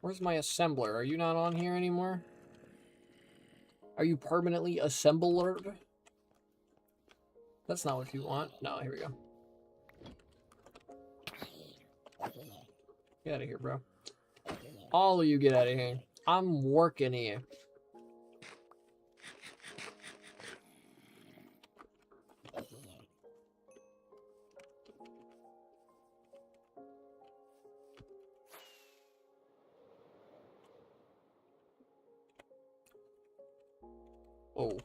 Where's my assembler? Are you not on here anymore? Are you permanently assemblered? That's not what you want. No, here we go. Get out of here, bro. All of you get out of here. I'm working here. Oh.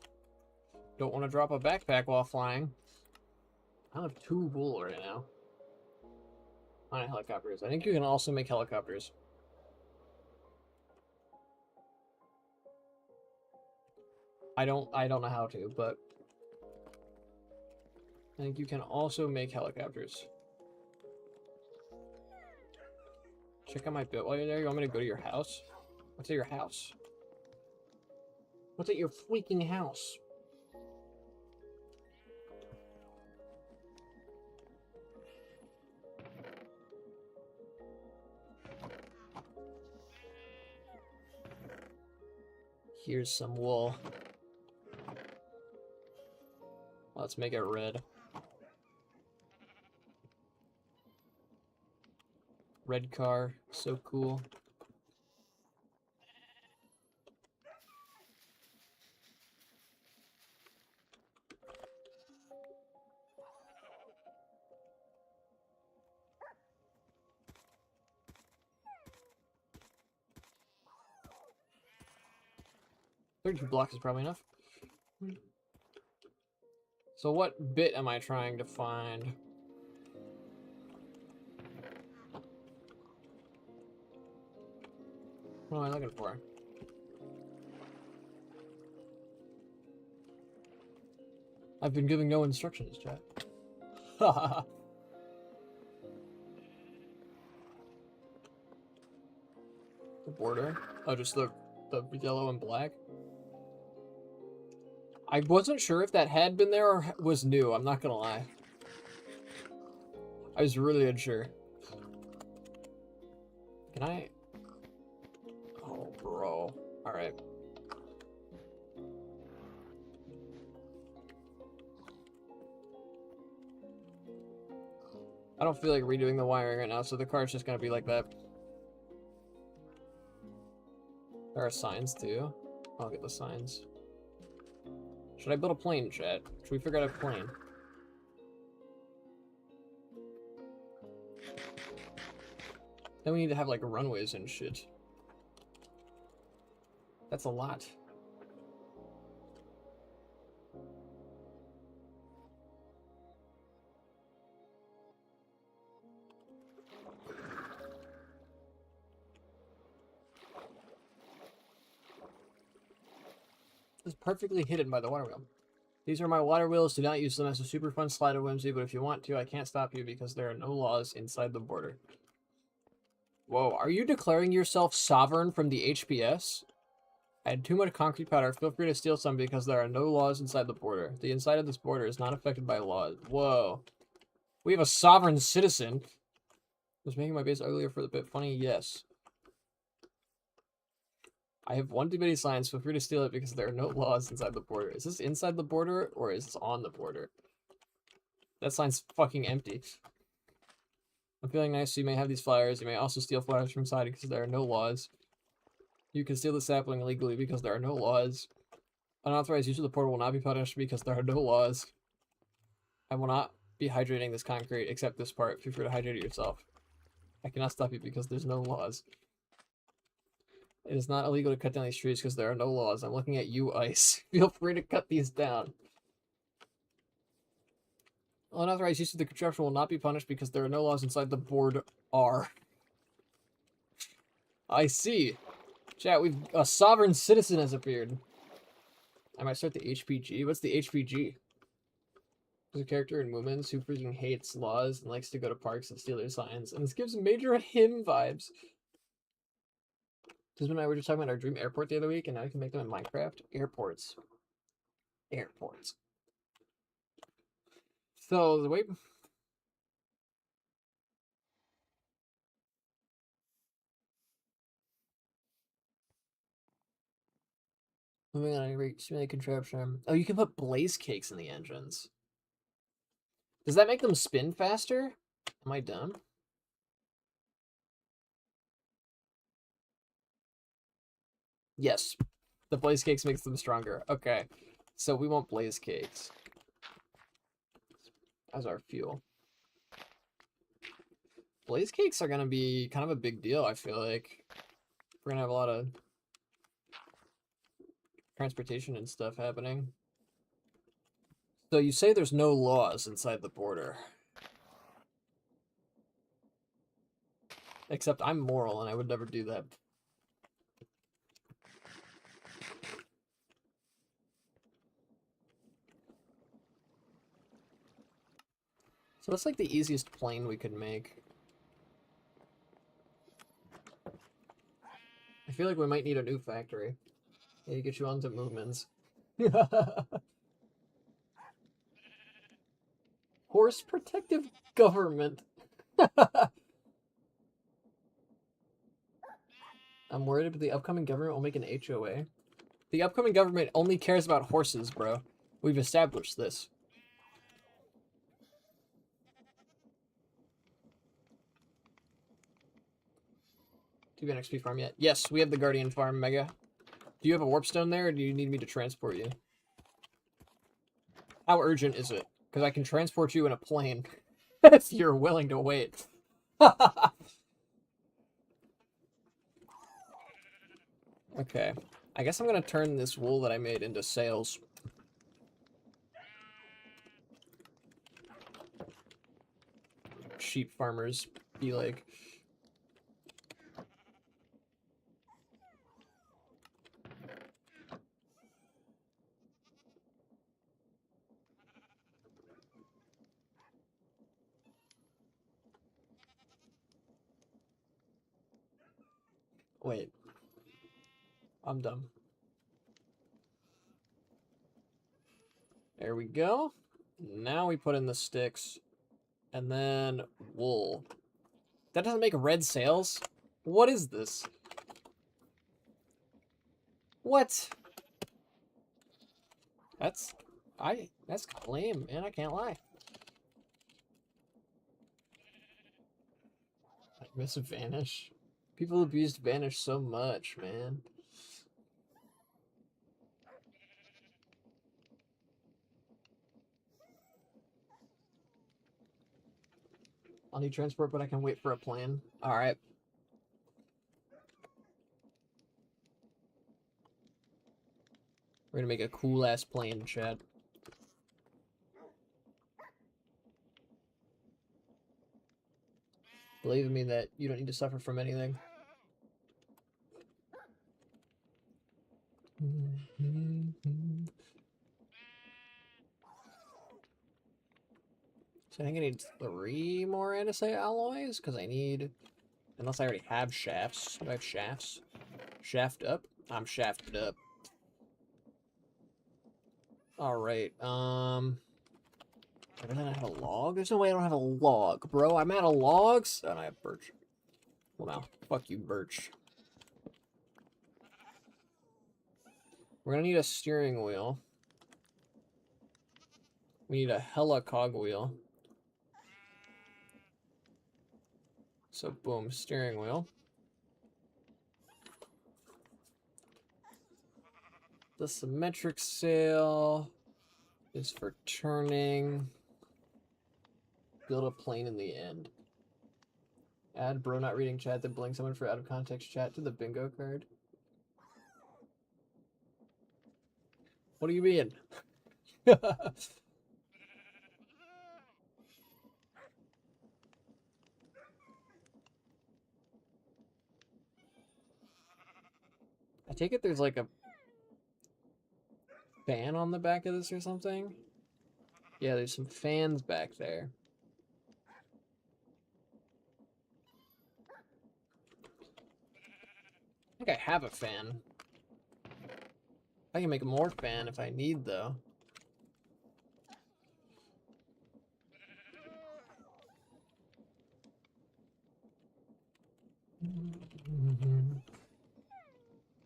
Don't want to drop a backpack while flying. I have 2 wool right now. On helicopters. I think you can also make helicopters. I don't know how to, but I think you can also make helicopters. Check out my build while you're there. You want me to go to your house? What's at your house? What's at your freaking house? Here's some wool. Let's make it red. Red car, so cool. "32 blocks is probably enough." So what bit am I trying to find? What am I looking for? I've been giving no instructions, chat. The border? Oh, just the yellow and black? I wasn't sure if that had been there or was new, I'm not gonna lie. I was really unsure. Can I? Oh, bro. Alright. I don't feel like redoing the wiring right now, so the car's just gonna be like that. There are signs too. I'll get the signs. Should I build a plane, chat? Should we figure out a plane? Then we need to have like runways and shit. That's a lot. It's perfectly hidden by the water wheel. These are my water wheels. Do not use them as a super fun slide of whimsy, but if you want to, I can't stop you because there are no laws inside the border. Whoa, are you declaring yourself sovereign from the HPS? I had too much concrete powder. Feel free to steal some because there are no laws inside the border. The inside of this border is not affected by laws. Whoa. We have a sovereign citizen. Was making my base uglier for the bit funny? Yes. I have one too many signs. Feel free to steal it because there are no laws inside the border. Is this inside the border or is this on the border? That sign's fucking empty. I'm feeling nice, so you may have these flowers. You may also steal flowers from inside because there are no laws. You can steal the sapling illegally because there are no laws. Unauthorized use of the portal will not be punished because there are no laws. I will not be hydrating this concrete except this part. Feel free to hydrate it yourself. I cannot stop you because there's no laws. It is not illegal to cut down these trees because there are no laws. I'm looking at you, Ice. Feel free to cut these down. Unauthorized use of the contraption will not be punished because there are no laws inside the board R. I see. Chat, a sovereign citizen has appeared. I might start the HPG. What's the HPG? There's a character in Moomins who freaking hates laws and likes to go to parks and steal their signs, and this gives major him vibes. Desmond and I were just talking about our dream airport the other week, and now we can make them in Minecraft. Airports. Airports. So, the way... Moving on, I simulate contraption. Oh, you can put blaze cakes in the engines. Does that make them spin faster? Am I dumb? Yes. The blaze cakes makes them stronger. Okay. So we want blaze cakes as our fuel. Blaze cakes are going to be kind of a big deal, I feel like. We're going to have a lot of transportation and stuff happening. So you say there's no laws inside the border. Except I'm moral and I would never do that. So that's like the easiest plane we could make. I feel like we might need a new factory. Maybe get you onto movements. Horse protective government. I'm worried about the upcoming government will make an HOA. The upcoming government only cares about horses, bro. We've established this. Do you have an XP farm yet? Yes, we have the Guardian farm, Mega. Do you have a warpstone there, or do you need me to transport you? How urgent is it? Because I can transport you in a plane if you're willing to wait. Okay. I guess I'm going to turn this wool that I made into sails. Sheep farmers be like... Wait. I'm dumb. There we go. Now we put in the sticks. And then wool. That doesn't make red sails? What is this? What? That's lame, man. I can't lie. I miss Vanish. People abused Vanish so much, man. I'll need transport, but I can wait for a plane. Alright. We're gonna make a cool-ass plane, chat. Believe in me that you don't need to suffer from anything. So I think I need 3 more andesite alloys, because I need... Unless I already have shafts. Do I have shafts? Shaft up? I'm shafted up. Alright, I don't have a log? There's no way I don't have a log, bro. I'm out of logs? Oh, I have birch. Well, now, fuck you, birch. We're gonna need a steering wheel. We need a hella cogwheel. So, boom, steering wheel. The symmetric sail is for turning. Build a plane in the end. Add bro not reading chat, then blink someone for out of context chat to the bingo card. What do you mean? I take it there's like a fan on the back of this or something? Yeah, there's some fans back there. I think I have a fan. I can make more fan if I need, though.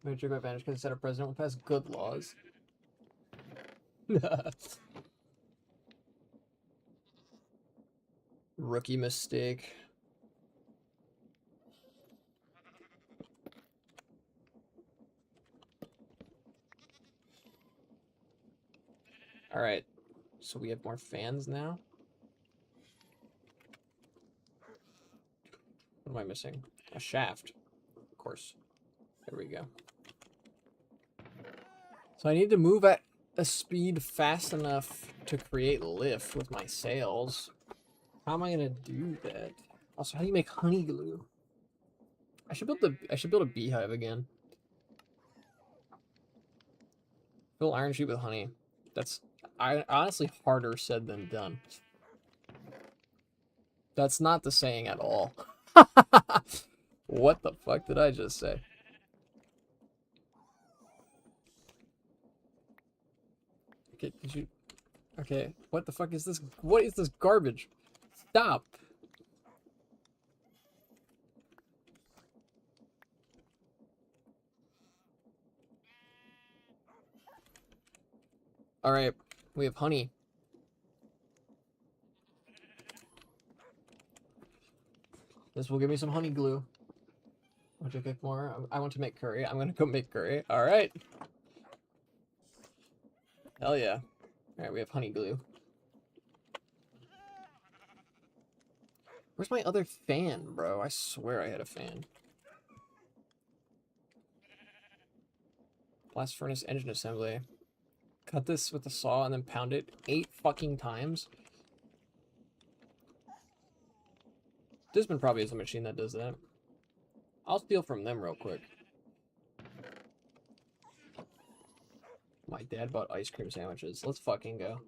Military advantage because the Senate president will pass good laws. Rookie mistake. Alright, so we have more fans now. What am I missing? A shaft, of course. There we go. So I need to move at a speed fast enough to create lift with my sails. How am I gonna do that? Also, how do you make honey glue? I should build a beehive again. Fill iron sheet with honey. That's honestly harder said than done. That's not the saying at all. What the fuck did I just say? Okay, did you... Okay, what the fuck is this? What is this garbage? Stop! Alright, we have honey. This will give me some honey glue. Want to cook more? I want to make curry. I'm gonna go make curry. Alright. Hell yeah. Alright, we have honey glue. Where's my other fan, bro? I swear I had a fan. Blast furnace engine assembly. Cut this with a saw and then pound it 8 fucking times. Disman probably has a machine that does that. I'll steal from them real quick. My dad bought ice cream sandwiches. Let's fucking go.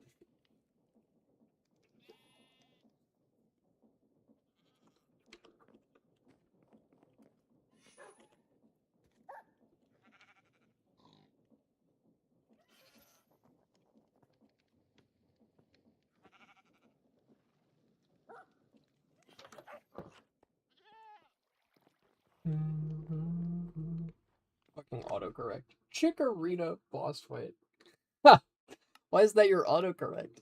Fucking autocorrect. Chikorita boss fight. Ha! Why is that your autocorrect?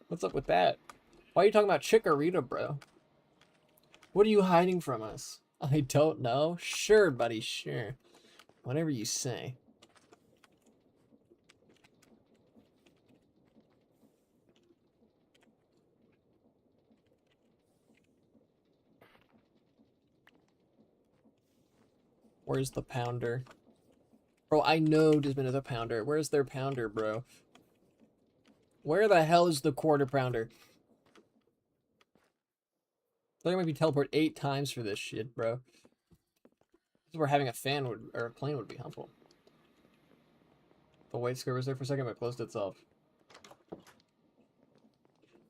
What's up with that? Why are you talking about Chikorita, bro? What are you hiding from us? I don't know. Sure, buddy, sure. Whatever you say. Where's the pounder? Bro, I know Disman is a pounder. Where's their pounder, bro? Where the hell is the quarter pounder? I think I might be teleport 8 times for this shit, bro. Where having a fan would, or a plane would be helpful. The white skirt was there for a second, but closed itself.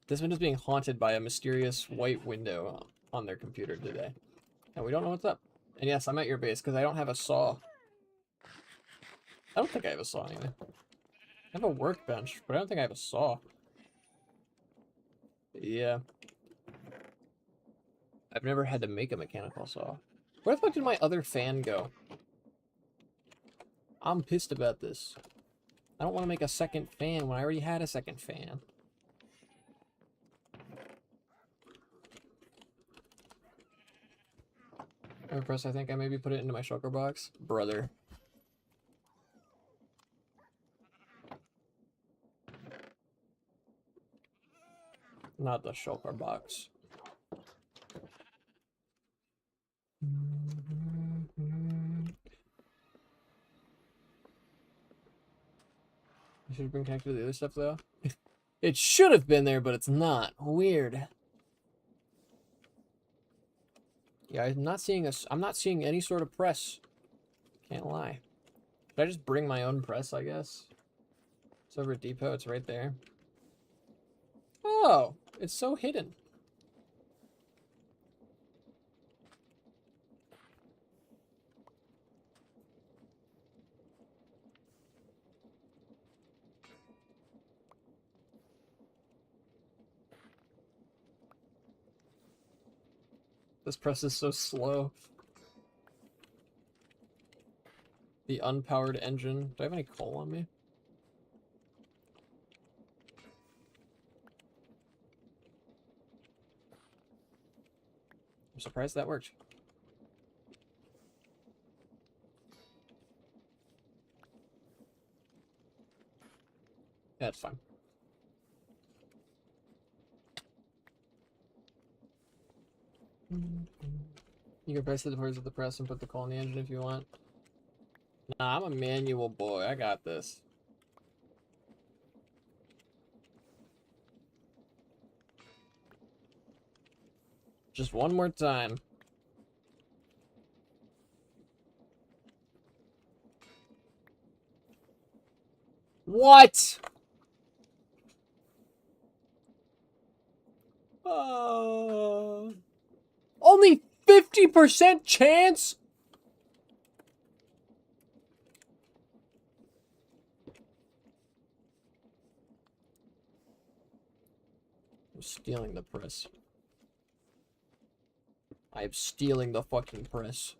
This window's being haunted by a mysterious white window on their computer today. And we don't know what's up. And yes, I'm at your base because I don't have a saw. I don't think I have a saw anyway. I have a workbench, but I don't think I have a saw. Yeah. I've never had to make a mechanical saw. Where the fuck did my other fan go? I'm pissed about this. I don't want to make a second fan when I already had a second fan. I'm impressed. I think I maybe put it into my shulker box. Brother. Not the shulker box. I should have been connected to the other stuff though. It should have been there, but it's not. Weird. Yeah, I'm not seeing any sort of press. Can't lie. Should I just bring my own press, I guess? It's over at Depot, it's right there. Oh, it's so hidden. This press is so slow. The unpowered engine. Do I have any coal on me? I'm surprised that worked. Yeah, it's fine. You can press the doors of the press and put the coal in the engine if you want. Nah, I'm a manual boy. I got this. Just one more time. What? Only 50% chance? I'm stealing the press. I am stealing the fucking press.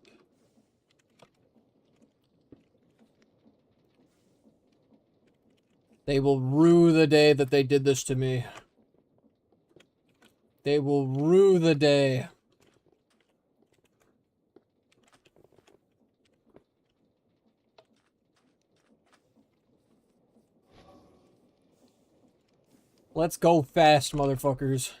They will rue the day that they did this to me. They will rue the day. Let's go fast, motherfuckers.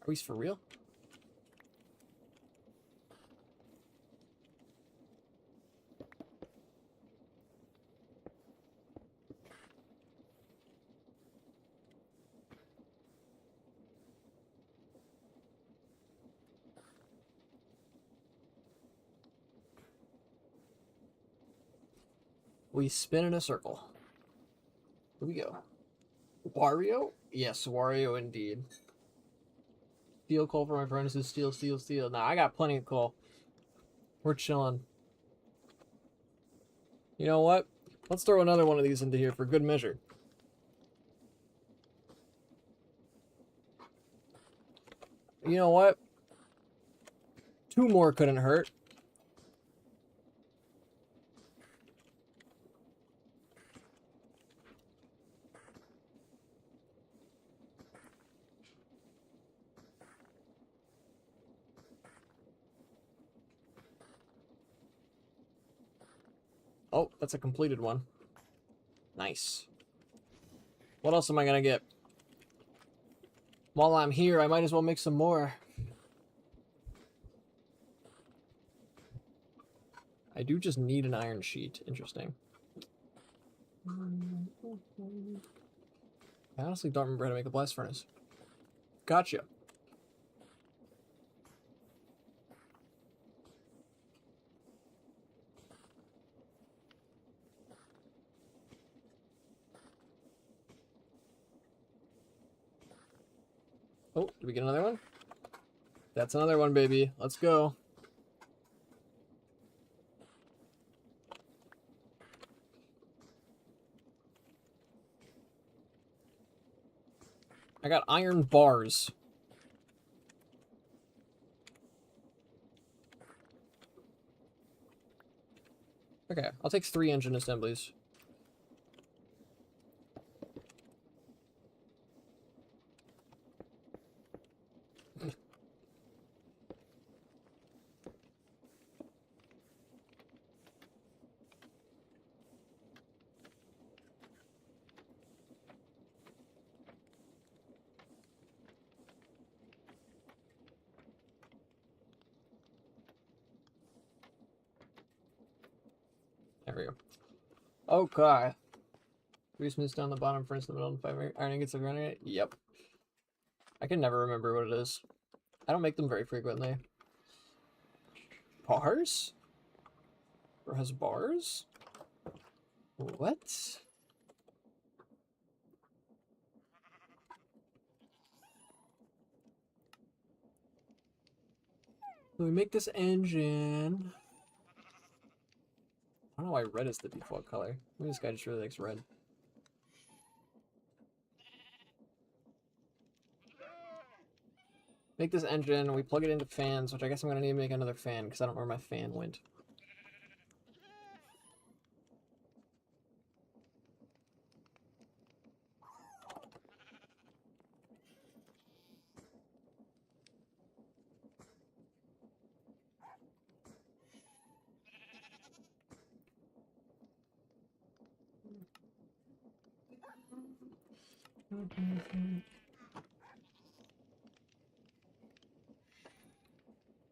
Are we for real? We spin in a circle. Here we go. Wario? Yes, Wario indeed. Steal coal for my furnaces. Steal, steal, steal. Nah, I got plenty of coal. We're chilling. You know what? Let's throw another one of these into here for good measure. You know what? 2 more couldn't hurt. Oh, that's a completed one. Nice. What else am I gonna get? While I'm here, I might as well make some more. I do just need an iron sheet. Interesting. I honestly don't remember how to make a blast furnace. Gotcha. Oh, did we get another one? That's another one, baby. Let's go. I got iron bars. Okay, I'll take 3 engine assemblies. There we go. Okay. Three smooths down the bottom, furnace in the middle, and 5 iron ingots of granite. Yep. I can never remember what it is. I don't make them very frequently. Bars? Or has bars? What? So we make this engine. I don't know why red is the default color. Maybe this guy just really likes red. Make this engine, we plug it into fans, which I guess I'm gonna need to make another fan because I don't know where my fan went.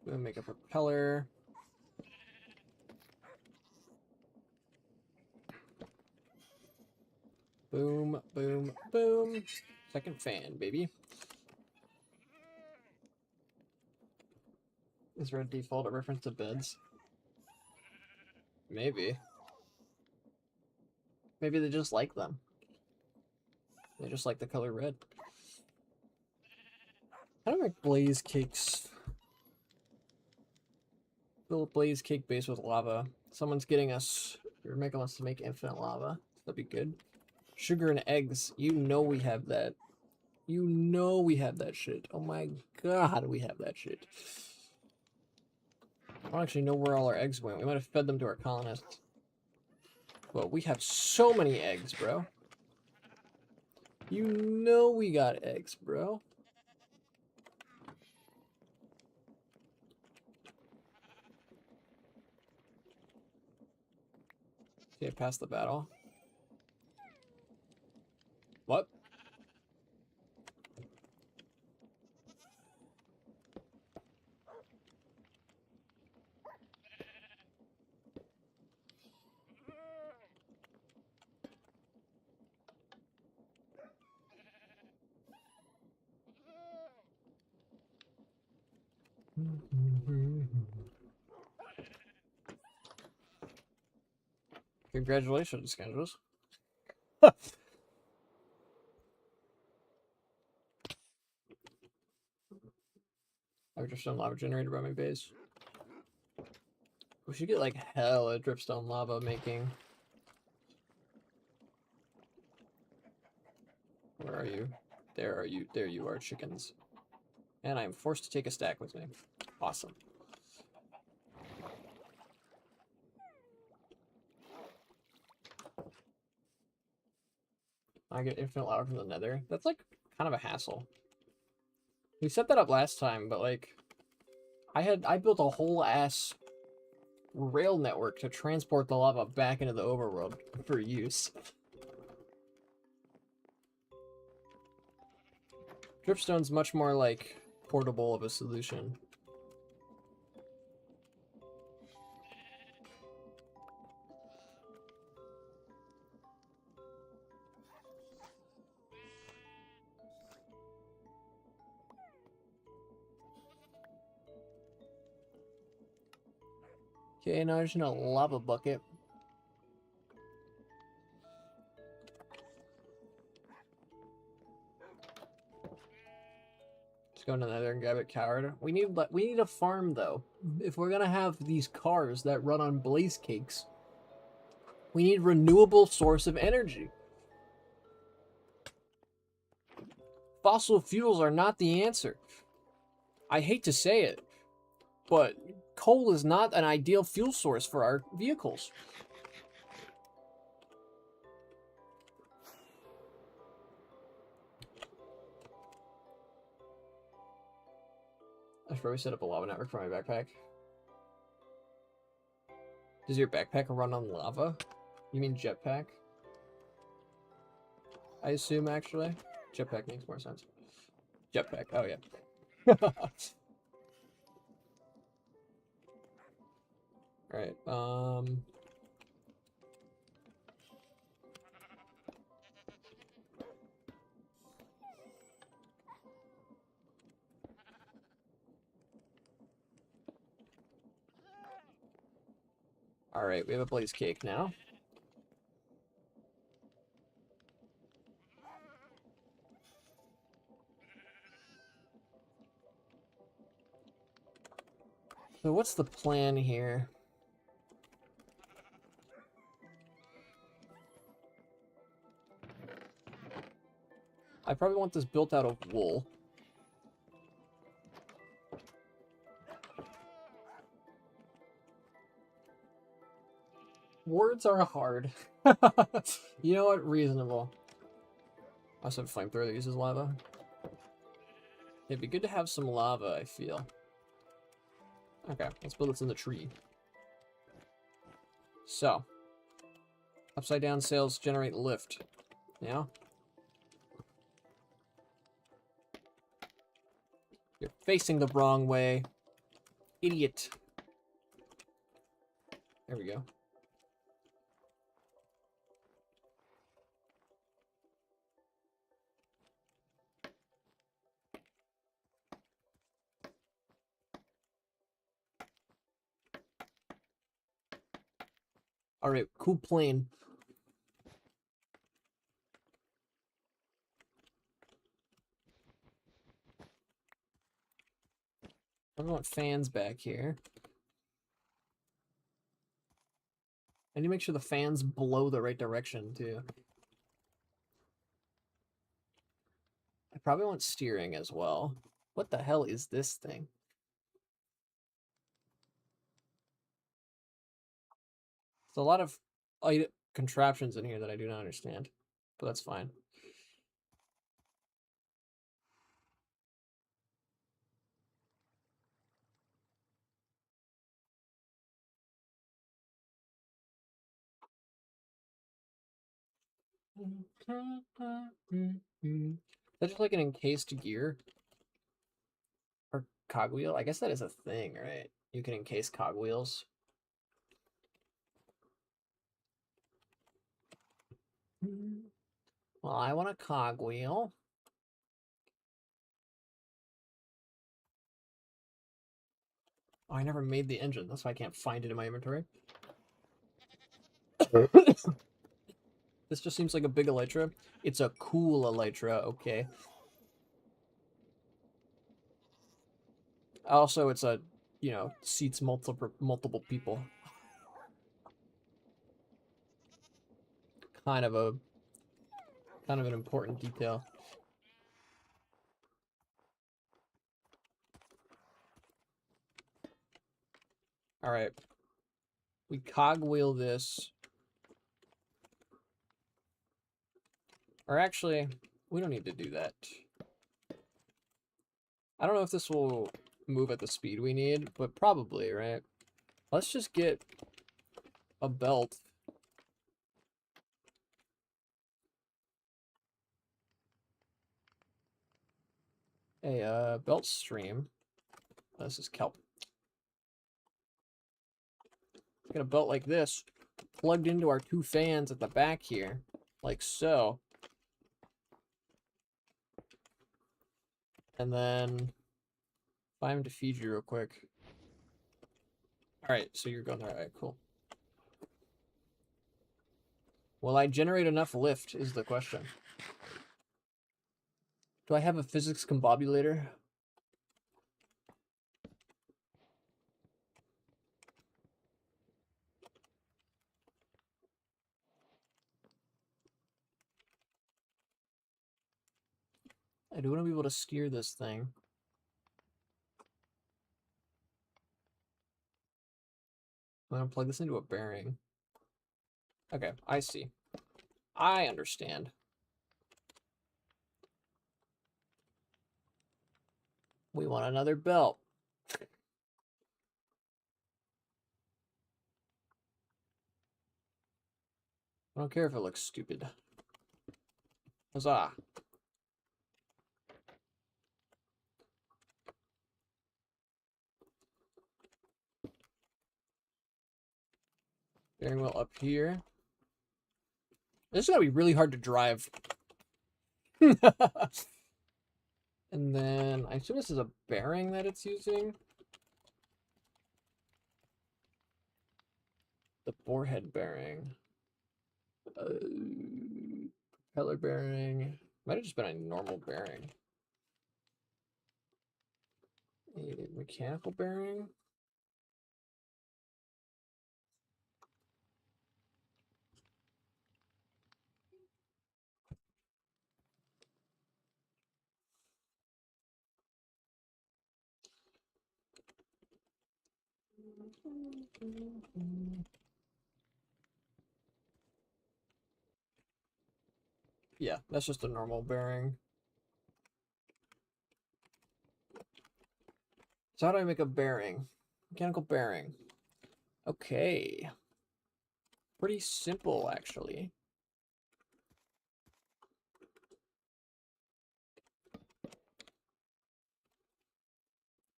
We'll make a propeller. Boom, boom, boom. Second fan, baby. Is red default a reference to beds? Maybe. Maybe they just like them. They just like the color red. How do I make blaze cakes? Fill a blaze cake base with lava. Someone's getting us, or making us to make infinite lava. That'd be good. Sugar and eggs. You know we have that. You know we have that shit. Oh my god, we have that shit. I don't actually know where all our eggs went. We might have fed them to our colonists. But we have so many eggs, bro. You know we got eggs, bro. Okay, pass the battle. What? Congratulations, Scandals. I've dripstone lava generated by my base. We should get like hella dripstone lava making. Where are you? There are you. There you are, chickens. And I'm forced to take a stack with me. Awesome. I get infinite lava from the nether. That's like kind of a hassle. We set that up last time, but like I built a whole ass rail network to transport the lava back into the overworld for use. Dripstone's much more like portable of a solution. Okay, now there's no lava bucket. go into there and grab it, coward. We need a farm though. If we're gonna have these cars that run on blaze cakes, we need renewable source of energy. Fossil fuels are not the answer. I hate to say it, but coal is not an ideal fuel source for our vehicles. I should probably set up a lava network for my backpack. Does your backpack run on lava? You mean jetpack? I assume, actually. Jetpack makes more sense. Jetpack, oh yeah. Alright, Alright, we have a blaze cake now. So what's the plan here? I probably want this built out of wool. Words are hard. You know what? Reasonable. I also have a flamethrower that uses lava. It'd be good to have some lava, I feel. Okay, let's build this in the tree. So. Upside down sails generate lift. Yeah? You're facing the wrong way. Idiot. There we go. Alright, cool plane. I want fans back here. I need to make sure the fans blow the right direction, too. I probably want steering as well. What the hell is this thing? There's a lot of contraptions in here that I do not understand, but that's fine. Is that just like an encased gear? Or cogwheel? I guess that is a thing, right? You can encase cogwheels. Well, I want a cogwheel. Oh, I never made the engine. That's why I can't find it in my inventory. This just seems like a big elytra. It's a cool elytra, okay. Also, it's a, you know, seats multiple people. Kind of an important detail. All right. We cogwheel this. Or actually, we don't need to do that. I don't know if this will move at the speed we need, but probably, right? Let's just get a belt. A belt stream. Oh, this is kelp. Get a belt like this plugged into our two fans at the back here, like so. And then find him to feed you real quick. Alright, so you're going there. Alright, cool. Will I generate enough lift is the question. Do I have a physics combobulator? I do want to be able to steer this thing. I'm going to plug this into a bearing. Okay, I see. I understand. We want another belt. I don't care if it looks stupid. Huzzah. Steering wheel up here. This is gonna be really hard to drive. And then I assume this is a bearing that it's using. The borehead bearing. Propeller bearing. Might have just been a normal bearing. A mechanical bearing. Yeah, that's just a normal bearing. So how do I make a bearing? Mechanical bearing. Okay. Pretty simple, actually.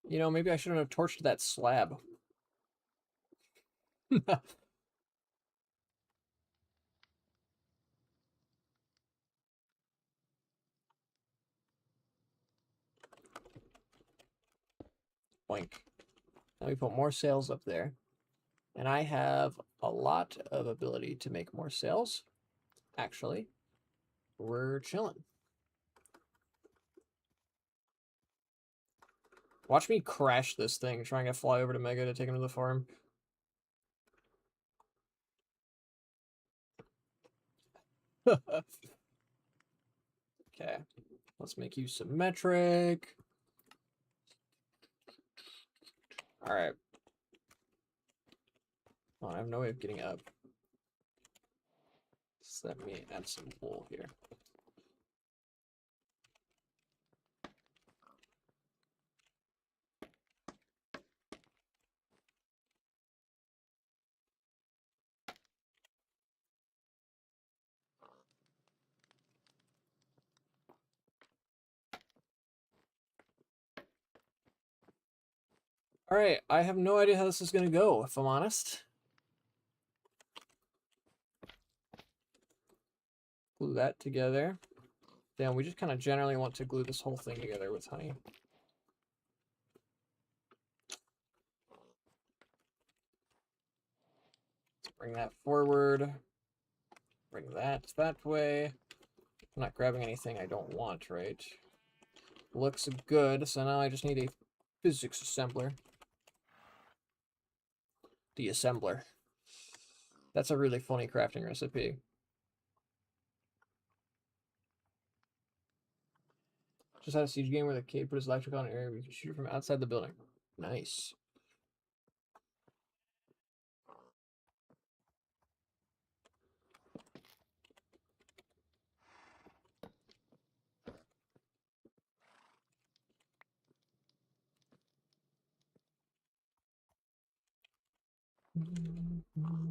You know, maybe I shouldn't have torched that slab. Boink. Now we put more sails up there. And I have a lot of ability to make more sails. Actually, we're chilling. Watch me crash this thing trying to fly over to Mega to take him to the farm. Okay, let's make you symmetric. All right. Oh, I have no way of getting up. Just let me add some wool here. All right, I have no idea how this is gonna go, if I'm honest. Glue that together. Then we just kind of generally want to glue this whole thing together with honey. Let's bring that forward. Bring that way. I'm not grabbing anything I don't want, right? Looks good, so now I just need a physics assembler. The assembler. That's a really funny crafting recipe. Just had a siege game where the kid put his electric on an area we could shoot from outside the building. Nice. Am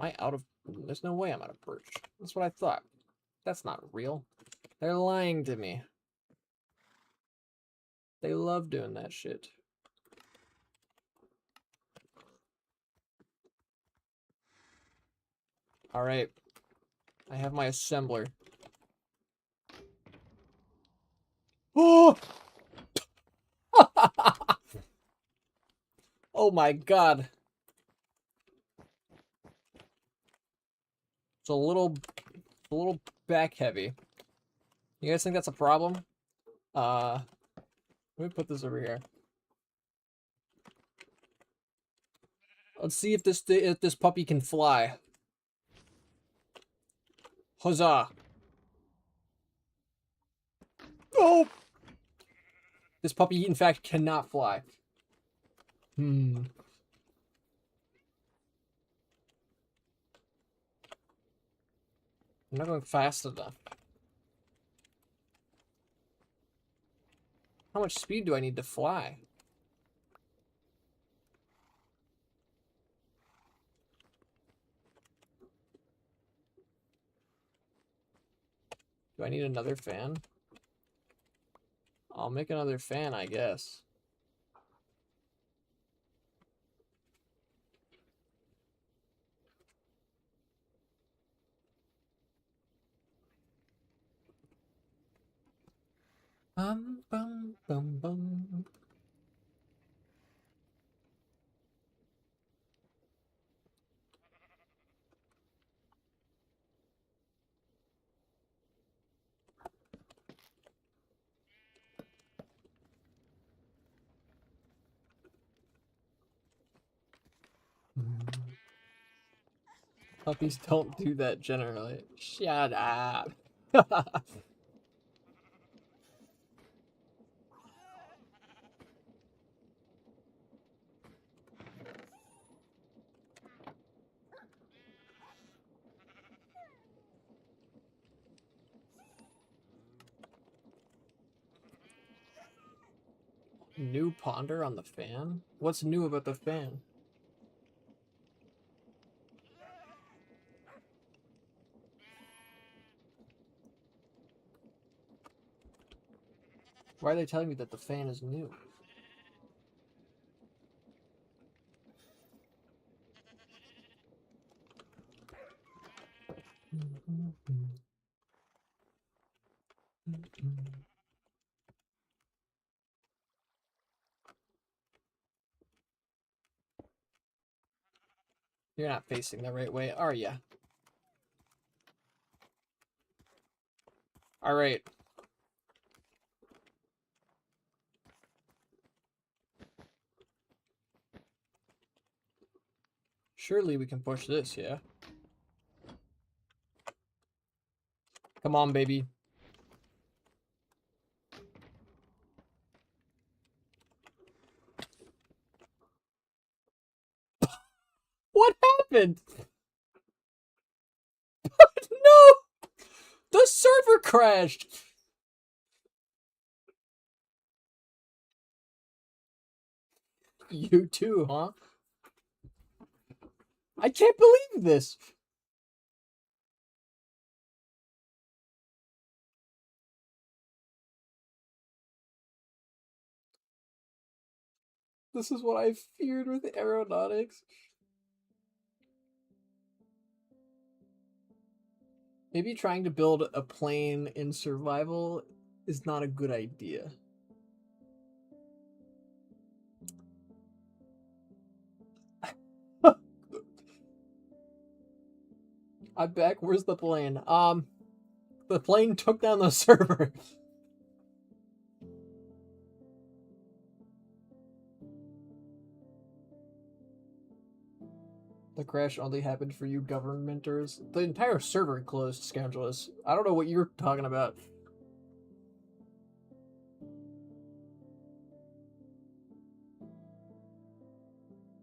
I out of... There's no way I'm out of birch. That's what I thought. That's not real. They're lying to me. They love doing that shit. Alright. I have my assembler. Oh! Oh my god. It's a little back heavy. You guys think that's a problem? Let me put this over here. Let's see if this puppy can fly. Huzzah. No! This puppy, in fact, cannot fly. I'm not going fast enough. How much speed do I need to fly? Do I need another fan? I'll make another fan, I guess. Bum, bum, bum, bum. Puppies don't do that generally. Shut up. New ponder on the fan? What's new about the fan? Why are they telling me that the fan is new? You're not facing the right way, are ya? Alright. Surely we can push this, yeah? Come on, baby. What happened? No! The server crashed! You too, huh? I can't believe this! This is what I feared with aeronautics. Maybe trying to build a plane in survival is not a good idea. I'm back. Where's the plane? The plane took down the server. The crash only happened for you governmenters. The entire server closed, Scoundrelous. I don't know what you're talking about.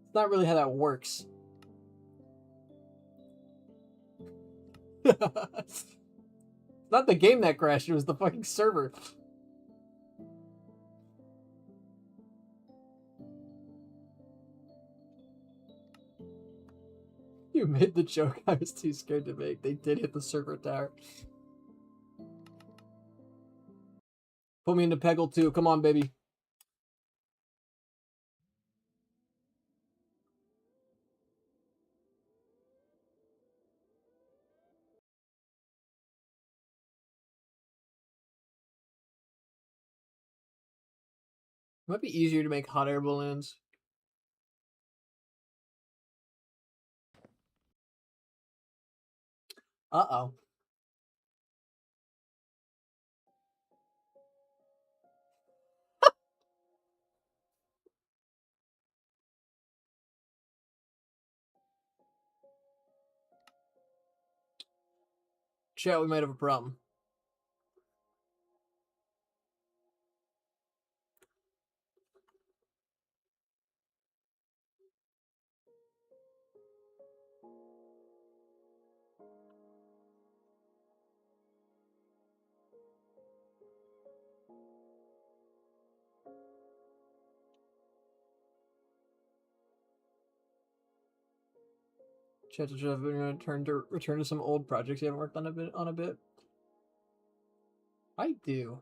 It's not really how that works. It's not the game that crashed, it was the fucking server. You made the joke I was too scared to make. They did hit the server tower. Put me into Peggle too. Come on, baby. It might be easier to make hot air balloons. Uh-oh. Chat, we might have a problem. Chat to Jeff, we're gonna return to some old projects you haven't worked on a bit. I do.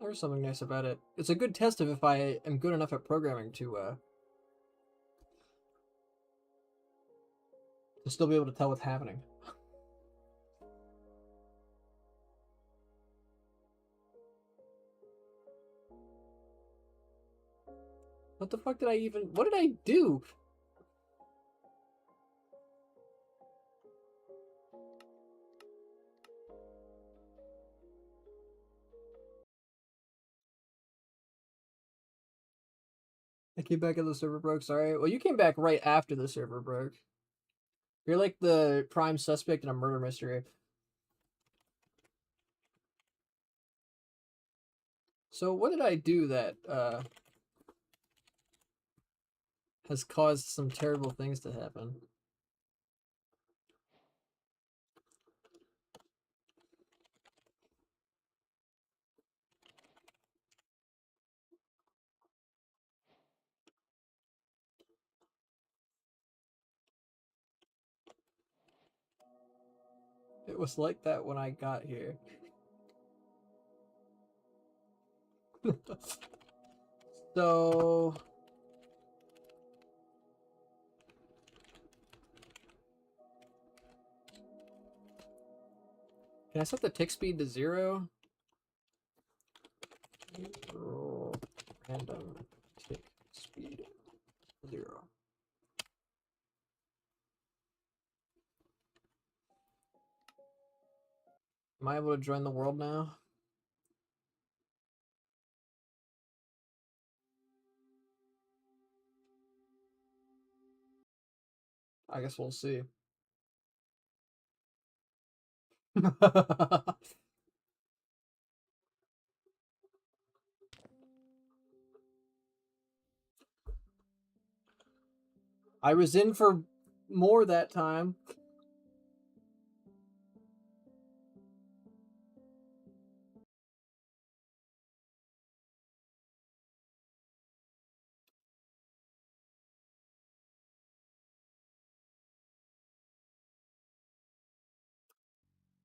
There's something nice about it. It's a good test of if I am good enough at programming to still be able to tell what's happening. What the fuck did I even... What did I do? I came back and the server broke, sorry. Well, you came back right after the server broke. You're like the prime suspect in a murder mystery. So what did I do that has caused some terrible things to happen? It was like that when I got here. So... Can I set the tick speed to 0? Random tick speed 0. Am I able to join the world now? I guess we'll see. I was in for more that time.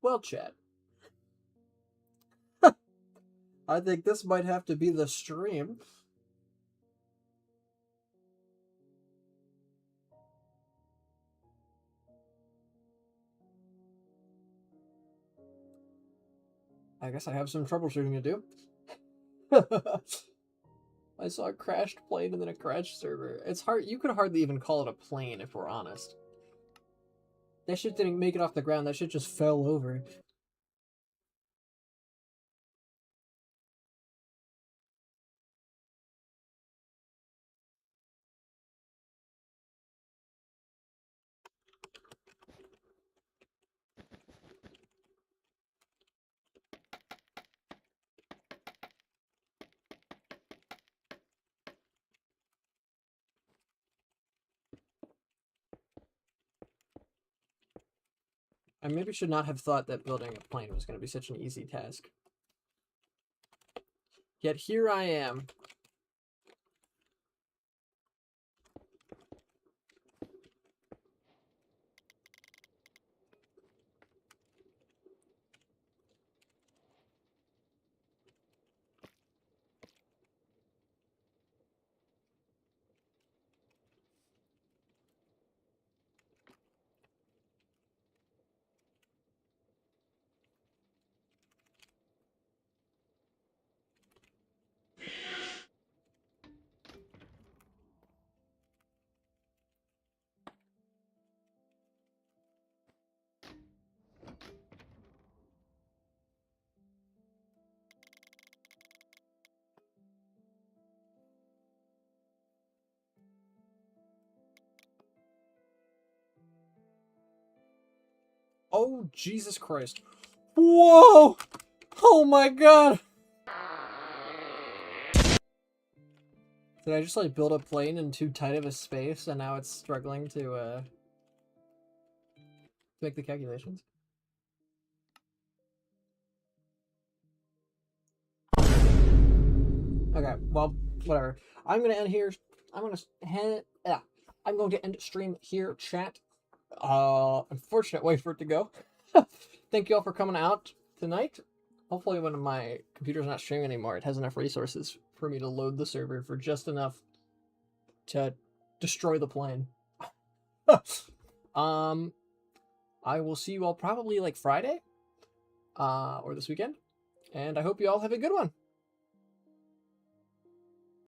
Well, chat. I think this might have to be the stream. I guess I have some troubleshooting to do. I saw a crashed plane and then a crashed server. It's hard. You could hardly even call it a plane if we're honest. That shit didn't make it off the ground. That shit just fell over. I maybe should not have thought that building a plane was going to be such an easy task. Yet here I am. Oh, Jesus Christ. Whoa! Oh my god! Did I just like build a plane in too tight of a space and now it's struggling to make the calculations? Okay, well, whatever. I'm gonna end here. I'm going to end stream here, chat. Unfortunate way for it to go. Thank you all for coming out tonight. Hopefully when my computer's not streaming anymore, it has enough resources for me to load the server for just enough to destroy the plane. I will see you all probably like Friday, or this weekend, and I hope you all have a good one.